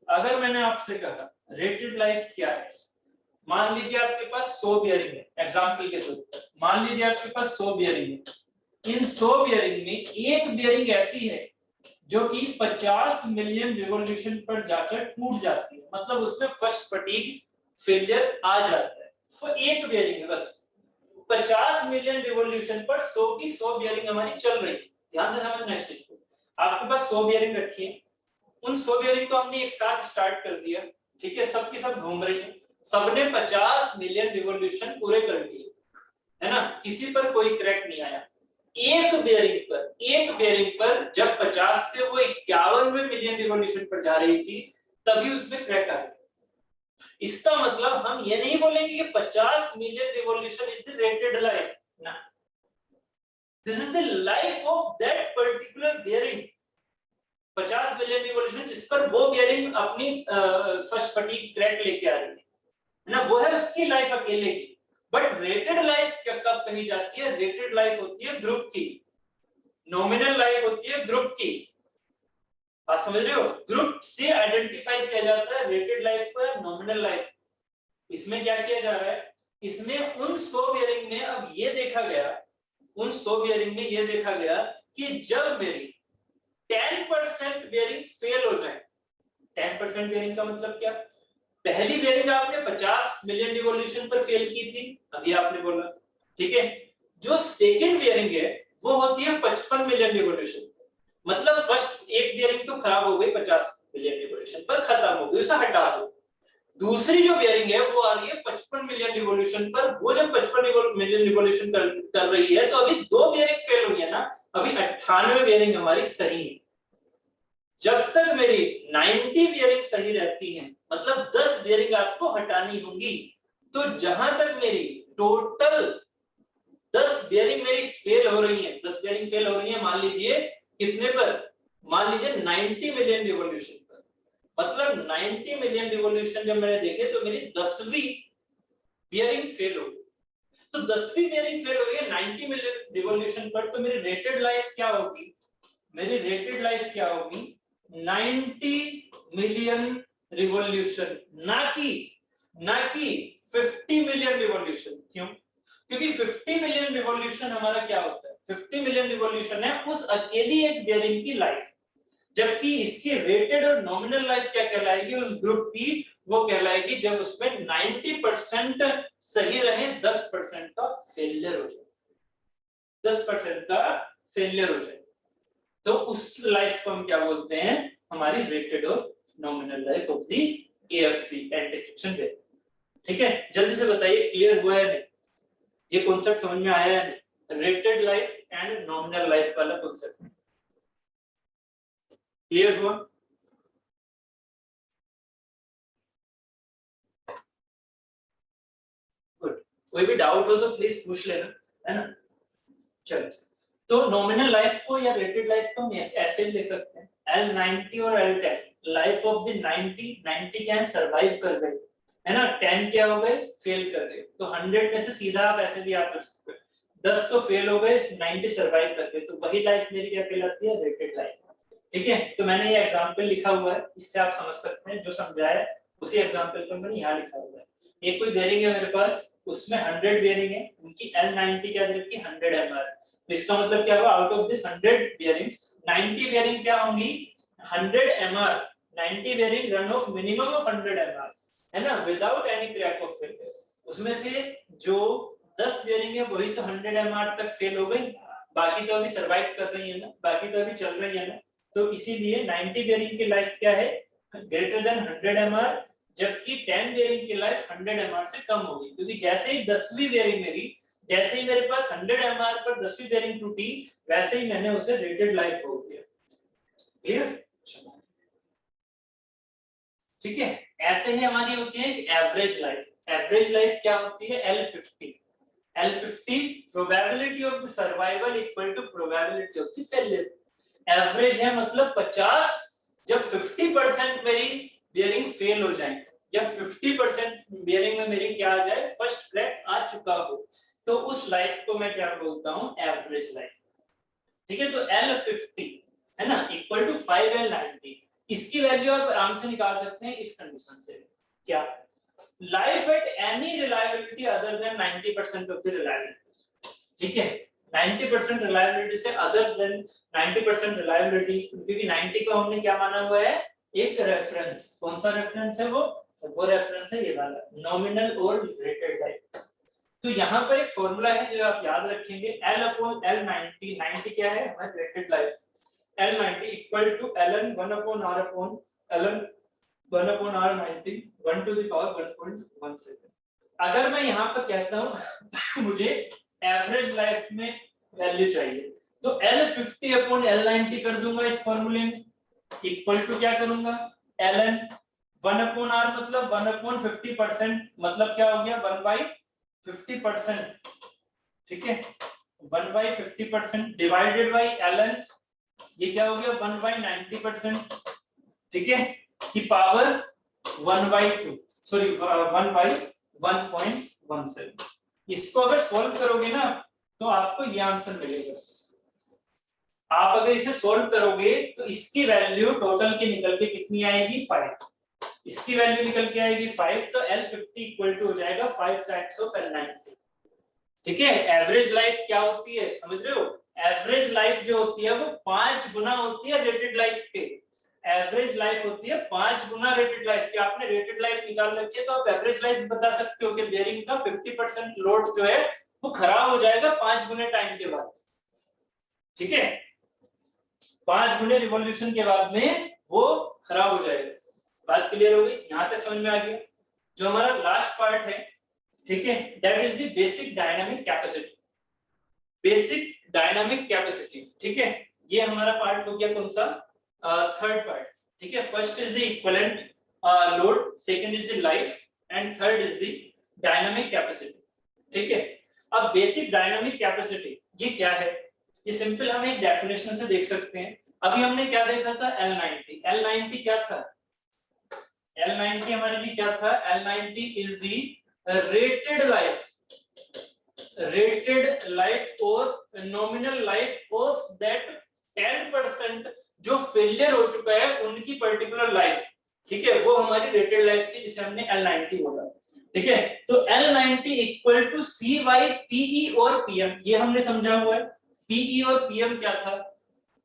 A: अगर मैंने आपसे कहा रेटेड लाइफ क्या है, मान लीजिए आपके पास 100 बेयरिंग है, एग्जांपल के तौर पर मान लीजिए आपके पास 100 बेयरिंग है। इन 100 बेयरिंग में एक बेयरिंग ऐसी है जो कि 50 मिलियन रिवॉल्यूशन पर जाकर टूट जाती है, मतलब उसमें फर्स्ट फटीग फेलियर आ जाता है। तो एक बेयरिंग है बस, 50 मिलियन रिवॉल्यूशन पर 100 की 100 बेयरिंग हमारी चल रही है। ध्यान से समझना इस चीज को। आपके पास 100 बेयरिंग रखी है, उन 100 बेयरिंग को हमने एक साथ स्टार्ट कर दिया, ठीक है, सब की सब घूम रही है, सबने 50 मिलियन रिवॉल्यूशन पूरे कर दिए, है ना, किसी पर कोई क्रैक नहीं आया। एक बेयरिंग पर जब 50 से वो 51वें मिलियन रिवॉल्यूशन पर जा रही थी, तभी उसमें क्रैक आ गया। इसका मतलब हम ये नहीं बोलेंगे कि 50 million revolution is the rated life ना, this is the life of that particular bearing. 50 billion revolution जिस पर वो बियरिंग अपनी फर्स्ट फटीग क्रैक लेके आ रही है ना, वो है उसकी लाइफ अकेले की। बट रेटेड लाइफ कब कही जाती है? रेटेड लाइफ होती है ग्रुप की, नॉमिनल लाइफ होती है ग्रुप की। आप समझ रहे हो? ग्रुप से आइडेंटिफाई किया जाता है रेटेड लाइफ को या नॉमिनल लाइफ। इसमें क्या किया जा रहा है? इसमें उन 100 बियरिंग में अब ये देखा गया, उन 100 बियरिंग में ये देखा गया कि जब मेरी 10% बियरिंग फेल हो जाए, 10% बियरिंग का मतलब क्या? पहली बियरिंग आपने 50 मिलियन रिवॉल्यूशन पर फेल की थी, अभी आपने बोला, ठीक है। जो सेकंड बियरिंग है वो होती है 55 मिलियन रिवॉल्यूशन, मतलब फर्स्ट एक बियरिंग तो खराब हो गई 50 मिलियन रिवॉल्यूशन पर, खत्म हो गई, उसे हटा दो। दूसरी जो बियरिंग है वो आ रही है 55 मिलियन रिवॉल्यूशन पर। वो जब 55 मिलियन रिवॉल्यूशन कर रही है तो अभी 2 बियरिंग फेल हुई है ना, अभी 98 बियरिंग हमारी सही है। जब तक मेरी 90 बियरिंग सही रहती हैं, मतलब 10 बियरिंग आपको हटानी होंगी, तो जहां तक मेरी टोटल 10 बियरिंग मेरी फेल हो रही है, 10 बियरिंग फेल हो रही है, मान लीजिए कितने पर? मान लीजिए 90 मिलियन रिवॉल्यूशन पर। मतलब 90 मिलियन रिवॉल्यूशन जब मैंने देखे तो मेरी 10वीं बियरिंग फेल हो गई। तो 10वीं बियरिंग फेल हो गई 90 मिलियन रिवॉल्यूशन पर, तो मेरी रेटेड लाइफ क्या होगी? मेरी रेटेड लाइफ क्या होगी? 90 मिलियन रिवॉल्यूशन, ना कि 50 मिलियन रिवॉल्यूशन। क्यों? क्योंकि 50 मिलियन रिवॉल्यूशन हमारा क्या होता है? 50 मिलियन रिवॉल्यूशन है उस अकेली एक बियरिंग की लाइफ, जबकि इसकी रेटेड और नॉमिनल लाइफ क्या कहलाएगी उस ग्रुप की? वो कहलाएगी जब उसमें 90% सही रहे, 10% का फेलियर हो जाए, 10% का फेलियर हो जाए, तो उस लाइफ को हम क्या बोलते हैं? हमारी रेटेड और nominal life of the AFP, anti friction bearing. ठीक है, जल्दी से बताइए क्लियर हुआ है नहीं? ये कॉन्सेप्ट समझ में आया है नहीं? Rated life and nominal life वाला कॉन्सेप्ट क्लियर हुआ? गुड। कोई भी डाउट हो तो प्लीज पूछ लेना, है ना? चलो, तो नॉमिनल लाइफ को या रेटेड लाइफ को हम ऐसे ले सकते हैं, L90 और L10, लाइफ ऑफ द 90 क्या है? सरवाइव कर गए, है ना? 10 क्या हो गए? फेल कर गए। तो 100 में से सीधा आप ऐसे भी याद रख सकते हो, 10 तो फेल हो गए, 90 सरवाइव कर गए, तो वही लाइफ मेरी क्या कहलाती है? Rated life. ठीक है, तो मैंने ये एग्जांपल लिखा हुआ है, इससे आप समझ सकते हैं, जो समझाया उसी एग्जांपल को मैंने यहाँ लिखा हुआ है। एक कोई बेयरिंग है मेरे पास, उसमें 100 बेयरिंग है, उनकी L90 क्या दे रखी? 100 mr। तो इसका मतलब क्या हुआ? Out of this 100 bearings 90 bearing क्या होंगी? 100 mr। 90 bearing run of minimum of 100 mr, है ना, without any crack of failure. उसमें से जो 10 बेयरिंग है वही तो 100 mr तक फेल हो गई, बाकी तो अभी सरवाइव कर रही है ना, बाकी तो अभी चल रही है ना। तो इसीलिए 90 बेयरिंग की लाइफ क्या है? ग्रेटर देन 100 mr, जबकि 10 बेयरिंग की लाइफ 100 mr से कम होगी, क्योंकि जैसे ही 10वीं बेयरिंग मेरी, जैसे ही मेरे पास 100 mr पर 10वीं बेयरिंग टूटी, वैसे ही मैंने उसे रेटेड लाइफ हो गया। क्लियर? ठीक है, ऐसे ही हमारी होती है एवरेज लाइफ। एवरेज लाइफ क्या होती है? L50। L50 probability of the survival equal to probability of the failure. Average है मतलब 50, जब 50% मेरी बियरिंग फेल हो जाए, जब 50% बियरिंग में मेरी क्या आ जाए? फर्स्ट क्रैक आ चुका हो, तो उस लाइफ को मैं क्या बोलता हूं? Average life. ठीक है, तो L50 है ना इक्वल टू 5L90। इसकी वैल्यू आप आराम से निकाल सकते हैं इस कंडीशन से, क्या? Life at any reliability other than 90% of the reliability. ठीक है, 90% रिलायबिलिटी से अदर देन 90% रिलायबिलिटी, क्योंकि 90 को हमने क्या माना हुआ है? एक रेफरेंस। कौन सा रेफरेंस है वो? वो रेफरेंस है ये वाला, नॉमिनल और रेटेड लाइफ। तो यहाँ पर एक फॉर्मूला है जो आप याद रखेंगे, L/L90। 90 क्या है? हमारी rated life. L90 equal to ln 1/r/ln 1 to the power 1.17। अगर मैं यहाँ पर कहता हूँ मुझे एवरेज लाइफ में वैल्यू चाहिए, तो L50/L90 कर दूंगा इस फॉर्मूले में, इक्वल टू क्या करूंगा? ln 1/r मतलब 1/50%, मतलब क्या हो गया? 1/50%। ठीक है, 1/50% डिवाइडेड बाई ln ये क्या हो गया 1/90%, ठीक है, की पावर 1/2, सॉरी 1/1.17। इसको अगर सॉल्व करोगे ना तो आपको ये आंसर मिलेगा। आप अगर इसे सॉल्व करोगे तो इसकी वैल्यू टोटल की निकल के कितनी आएगी 5, इसकी वैल्यू निकल के आएगी 5, तो L50 इक्वल टू हो जाएगा 5 टाइम्स ऑफ L90, ठीक है। एवरेज लाइफ क्या होती है समझ रहे हो, एवरेज लाइफ जो होती है वो 5 गुना होती है रेटेड लाइफ के, एवरेज लाइफ होती है 5 गुना रेटेड लाइफ की। आपने रेटेड लाइफ निकाल रखी है तो आप एवरेज लाइफ बता सकते हो कि बेयरिंग का 50% लोड जो है वो खराब हो जाएगा 5 गुने टाइम के बाद, ठीक है, 5 गुने रिवॉल्यूशन के बाद में वो खराब हो जाएगा। बात क्लियर हो गई, यहां तक समझ में आ गया। जो हमारा लास्ट पार्ट है, ठीक है, that is the basic dynamic capacity, basic dynamic capacity, ठीक है। ये हमारा पार्ट हो गया कौन सा, थर्ड पार्ट, ठीक है। First is the equivalent load, second is the life and third is the dynamic capacity, ठीक है। अब बेसिक डायनामिक कैपेसिटी ये क्या है, ये सिंपल हम एक डेफिनेशन से देख सकते हैं। अभी हमने क्या देखा था L90, L90 क्या था, L90 हमारे लिए क्या था, L90 is the rated life और नॉमिनल लाइफ ऑफ दैट 10% जो फेलियर हो चुका है उनकी पर्टिकुलर लाइफ, ठीक है, वो हमारी रेटेड लाइफ थी जिसे हमने L90 बोला, ठीक है। तो L90 equal to C by PE और PM, ये हमने समझा हुआ है। PE और PM क्या था,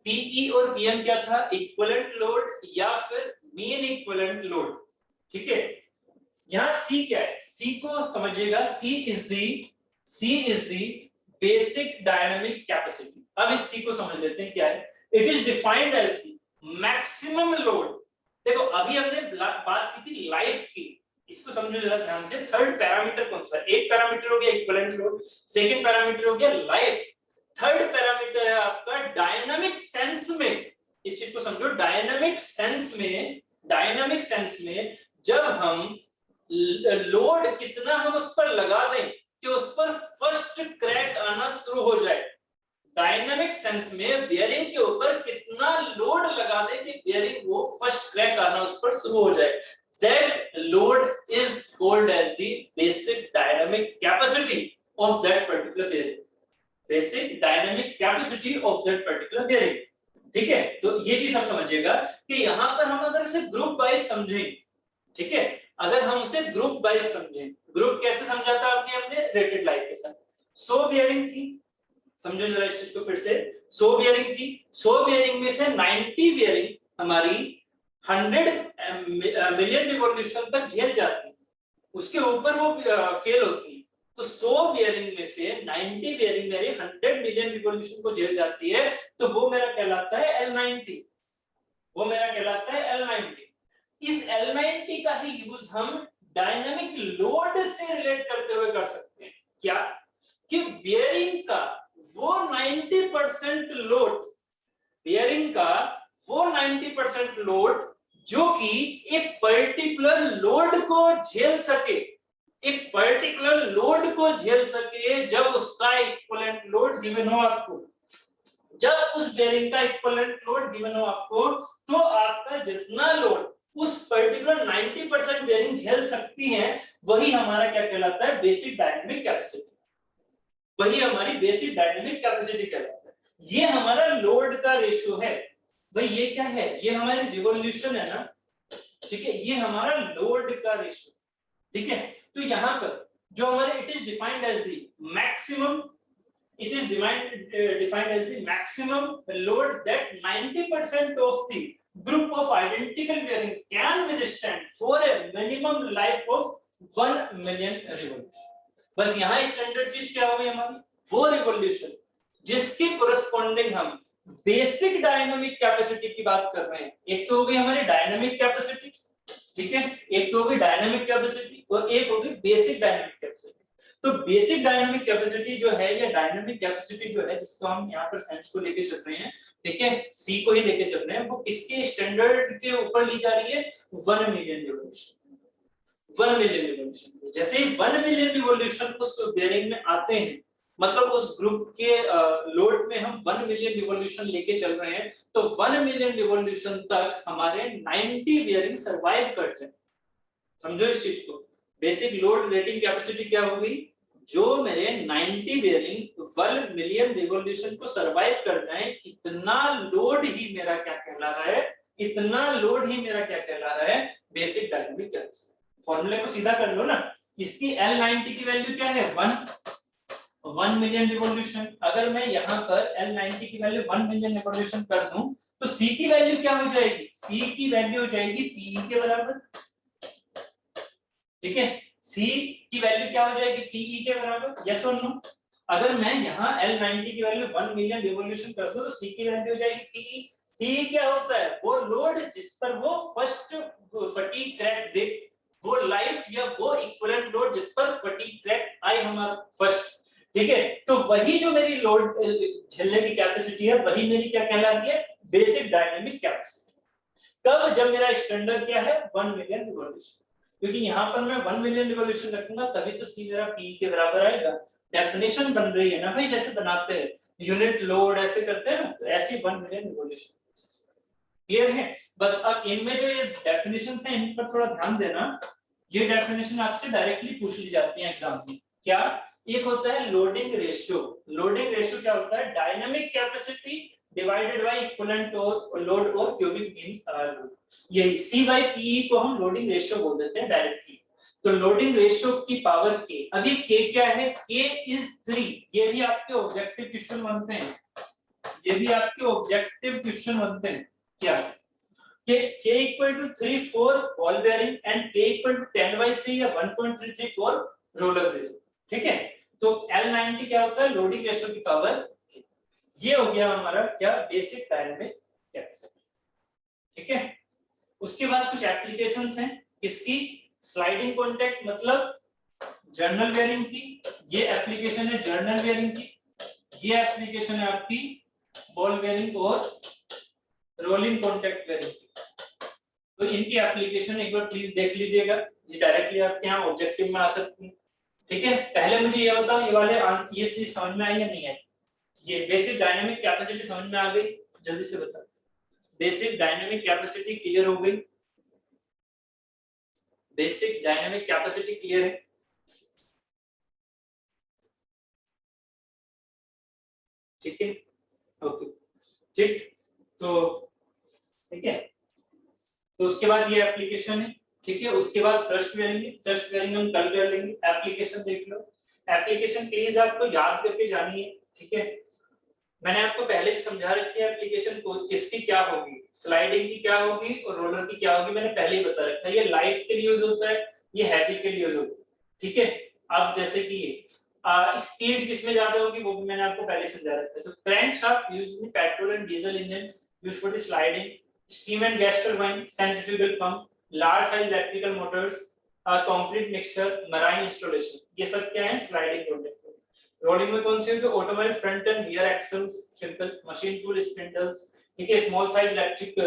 A: PE और PM क्या था, इक्विवेलेंट लोड या फिर मीन इक्विवेलेंट लोड, ठीक है। यहाँ C क्या है, C को समझिएगा, C is the basic dynamic capacity. अब इस C को समझ लेते हैं क्या है, it is defined as the maximum load. देखो अभी हमने बात की थी लाइफ की, इसको समझो जरा ध्यान से। थर्ड पैरामीटर कौन सा, एक पैरामीटर हो गया इक्विवेलेंट लोड, सेकंड पैरामीटर हो गया लाइफ, थर्ड पैरामीटर है आपका डायनामिक सेंस में। इस चीज को समझो, डायनामिक सेंस में जब हम लोड कितना हम उस पर लगा दें कि उस पर फर्स्ट क्रैक आना शुरू हो जाए, डायनामिक सेंस में बेयरिंग के ऊपर कितना लोड लगा दें कि बेयरिंग वो फर्स्ट क्रैक आना उस पर शुरू हो जाए, that load is called as the basic dynamic capacity of that particular bearing, basic dynamic capacity of that particular bearing, ठीक है। तो ये चीज आप समझिएगा कि यहाँ पर हम अगर इसे ग्रुप वाइज समझें, ठीक है, अगर हम उसे ग्रुप वाइज समझें, ग्रुप कैसे समझा था आपने हमने रेटेड लाइफ के साथ। 100 बेयरिंग थी, समझो जरा इस चीज को फिर से, 100 बेयरिंग थी, 100 बेयरिंग में से 90 बेयरिंग हमारी 100 मिलियन रिवॉल्यूशन तक झेल जाती है, उसके ऊपर वो फेल होती है। तो 100 बेयरिंग में से 90 बेयरिंग मेरी 100 मिलियन रिवॉल्यूशन को झेल जाती है, तो वो मेरा कहलाता है L90, वो मेरा कहलाता है L90। इस L90 का ही यूज हम डायनामिक लोड से रिलेट करते हुए कर सकते हैं। क्या कि बेयरिंग का वो 90% लोड, बेयरिंग का वो 90% लोड जो कि एक पर्टिकुलर लोड को झेल सके, एक पर्टिकुलर लोड को झेल सके, जब उसका इक्विवेलेंट लोड गिवन हो आपको, जब उस बेयरिंग का इक्विवेलेंट लोड गिवन हो आपको, तो आपका जितना लोड उस पर्टिकुलर 90% बेयरिंग झेल सकती है, वही हमारा क्या कहलाता है, बेसिक डायनामिक कैपेसिटी, वही हमारी बेसिक डायनामिक कैपेसिटी कहलाता है। ये हमारा लोड का रेशियो है भाई, ये क्या है, ये हमारी रिवॉल्यूशन है ना, ठीक है, ये हमारा लोड का रेशियो, ठीक है। तो यहाँ पर जो हमारे it is defined as the maximum, it is defined as the maximum load that 90% of the group of identical bearing can withstand for a minimum life of 1 million revolution। बस यहाँ स्टैंडर्ड चीज क्या हो गई हमारी, वो रिवॉल्यूशन जिसके corresponding हम बेसिक डायनामिक कैपेसिटी की बात कर रहे हैं। एक तो हो गई हमारी डायनामिक कैपेसिटी, ठीक है, एक तो होगी डायनामिक कैपेसिटी और एक होगी बेसिक डायनामिक कैपेसिटी। तो बेसिक डायनामिक कैपेसिटी जो है या डायनामिक कैपेसिटी जो है, जिसको हम यहाँ पर सेंस को लेके चल रहे हैं, ठीक है, सी को ही लेके चल रहे हैं, वो किसके स्टैंडर्ड के ऊपर ली जा रही है, 1 मिलियन रिवॉल्यूशन, 1 मिलियन रिवॉल्यूशन। जैसे ही 1 मिलियन रिवॉल्यूशन उस बेयरिंग में आते हैं, मतलब उस ग्रुप के लोड में हम 1 मिलियन रिवॉल्यूशन लेके चल रहे हैं, तो 1 मिलियन रिवॉल्यूशन तक हमारे 90 बेयरिंग सरवाइव कर जाए। समझो इस चीज को, बेसिक लोड रेटिंग कैपेसिटी क्या होगी, जो मेरे 90 बेयरिंग 1 मिलियन रिवॉल्यूशन को सरवाइव कर जाए, इतना लोड ही मेरा क्या कहला रहा है, इतना लोड ही मेरा क्या कहला रहा है, बेसिक डायनामिक कैपेसिटी। फॉर्मूले को सीधा कर लो ना, इसकी L90 की वैल्यू क्या है, 1 मिलियन रिवॉल्यूशन। अगर मैं यहाँ पर L90 की वैल्यू 1 मिलियन रिवॉल्यूशन कर दूं, तो C की वैल्यू क्या हो जाएगी, C की वैल्यू हो जाएगी PE के बराबर। ठीक है, C की वैल्यू क्या हो जाएगी, PE के बराबर, यस और नो। अगर मैं यहाँ L90 की वैल्यू 1 मिलियन रिवॉल्यूशन कर दूं, तो C की वैल्यू हो जाएगी PE। PE क्या होता है, वो लोड जिस पर वो फर्स्ट फटीग क्रैक दे, वो लाइफ या वो इक्विवेलेंट लोड जिस पर फटीग क्रैक आए हमारा फर्स्ट। ठीक है, तो वही जो मेरी लोड झेलने की कैपेसिटी है, वही मेरी क्या कहलाती है, बेसिक डायनामिक कैपेसिटी। कब, जब मेरा स्टैंडर्ड क्या है, 1 मिलियन रिवॉल्यूशन। क्योंकि यहाँ पर मैं 1 मिलियन रिवॉल्यूशन रखूंगा, तभी तो C मेरा PE के बराबर आएगा। डेफिनेशन बन रही है ना भाई, जैसे बनाते हैं यूनिट लोड ऐसे करते हैं ना, तो ऐसे 1 मिलियन रिवॉल्यूशन। क्लियर है? बस अब इनमें जो ये डेफिनेशन है, इन पर थोड़ा ध्यान देना। ये डेफिनेशन आपसे डायरेक्टली पूछ ली जाती है एग्जाम में। क्या, एक होता है लोडिंग रेशियो। लोडिंग रेशियो क्या होता है, dynamic capacity divided by equivalent load और क्यूबिक मीन यही C by PE को हम लोडिंग रेशियो बोल देते हैं डायरेक्टली। तो लोडिंग रेशियो की पावर K, अब ये K क्या है, K is 3। ये भी आपके ऑब्जेक्टिव क्वेश्चन बनते हैं, ये भी आपके ऑब्जेक्टिव क्वेश्चन बनते हैं। क्या, K equal to 3 for ball bearing and K equal to 10 by 3 या 1.33 for roller bearing। ठीक है, तो L90 क्या होता है, लोडिंग रेशियो की पावर। ये हो गया हमारा क्या, बेसिक डायनामिक कैपेसिटी। ठीक है, उसके बाद कुछ एप्लीकेशंस हैं किसकी, स्लाइडिंग कॉन्टैक्ट मतलब जर्नल बेयरिंग की, ये एप्लीकेशन है जर्नल बेयरिंग की, ये एप्लीकेशन है आपकी बॉल बेयरिंग और रोलिंग कॉन्टैक्ट बेयरिंग की। तो इनकी एप्लीकेशन एक बार प्लीज देख लीजिएगा, ये डायरेक्टली आपके यहाँ ऑब्जेक्टिव में आ सकती है। ठीक है, पहले मुझे ये बताओ, ये वाले ये चीज समझ में आई या नहीं आई, ये बेसिक डायनामिक कैपेसिटी समझ में आ गई, जल्दी से बताओ। बेसिक डायनामिक कैपेसिटी क्लियर हो गई, बेसिक डायनामिक कैपेसिटी क्लियर है। ठीक है, ओके, ठीक, तो ठीक है, तो उसके बाद ये एप्लीकेशन है। ठीक है, उसके बाद थ्रस्ट बेयरिंग, थ्रस्ट बेयरिंग हम कल कर लेंगे। एप्लीकेशन देख लो, एप्लीकेशन प्लीज आपको याद करके जानी है। ठीक है, मैंने आपको पहले भी समझा रखी है एप्लीकेशन को, किसकी क्या होगी, स्लाइडिंग की क्या होगी और रोलर की क्या होगी, मैंने पहले ही बता रखा है। ये लाइट के लिए यूज होता है, ये हैवी के लिए यूज होता है। ठीक है, अब जैसे कि स्पीड किसमें ज्यादा होगी, वो भी मैंने आपको पहले समझा रखा है। तो crankshaft used in petrol and diesel engine, used for the sliding, steam and gas turbine, centrifugal pump, large size electrical Motors, concrete mixture, marine installation, ये सब क्या है, स्लाइडिंग कॉन्टैक्ट। रोलिंग में कौन सी होगी, automobile front and rear axles, simple machine tool spindles. ठीक है, small size electric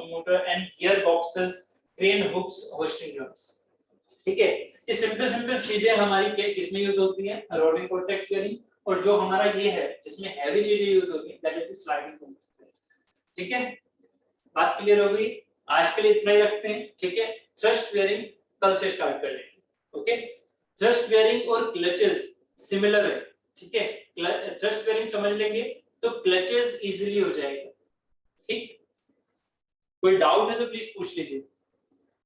A: motor and gearboxes, crane hooks, hoisting drums. ठीक है, ये सिंपल चीजें हमारी किसमें यूज होती हैं, रोलिंग कॉन्टैक्ट बेयरिंग। और जो हमारा ये है जिसमें हैवी चीजें यूज होती हैं, दैट इज स्लाइडिंग कॉन्टैक्ट। ठीक है, बात क्लियर हो गई, आज के लिए इतना ही रखते हैं। ठीक है, थ्रस्ट बेयरिंग कल से स्टार्ट कर लेंगे। ओके, थ्रस्ट बेयरिंग और क्लचेस सिमिलर है। ठीक है, थ्रस्ट बेयरिंग समझ लेंगे तो क्लचेस इजीली हो जाएगा। ठीक, कोई डाउट है तो प्लीज पूछ लीजिए।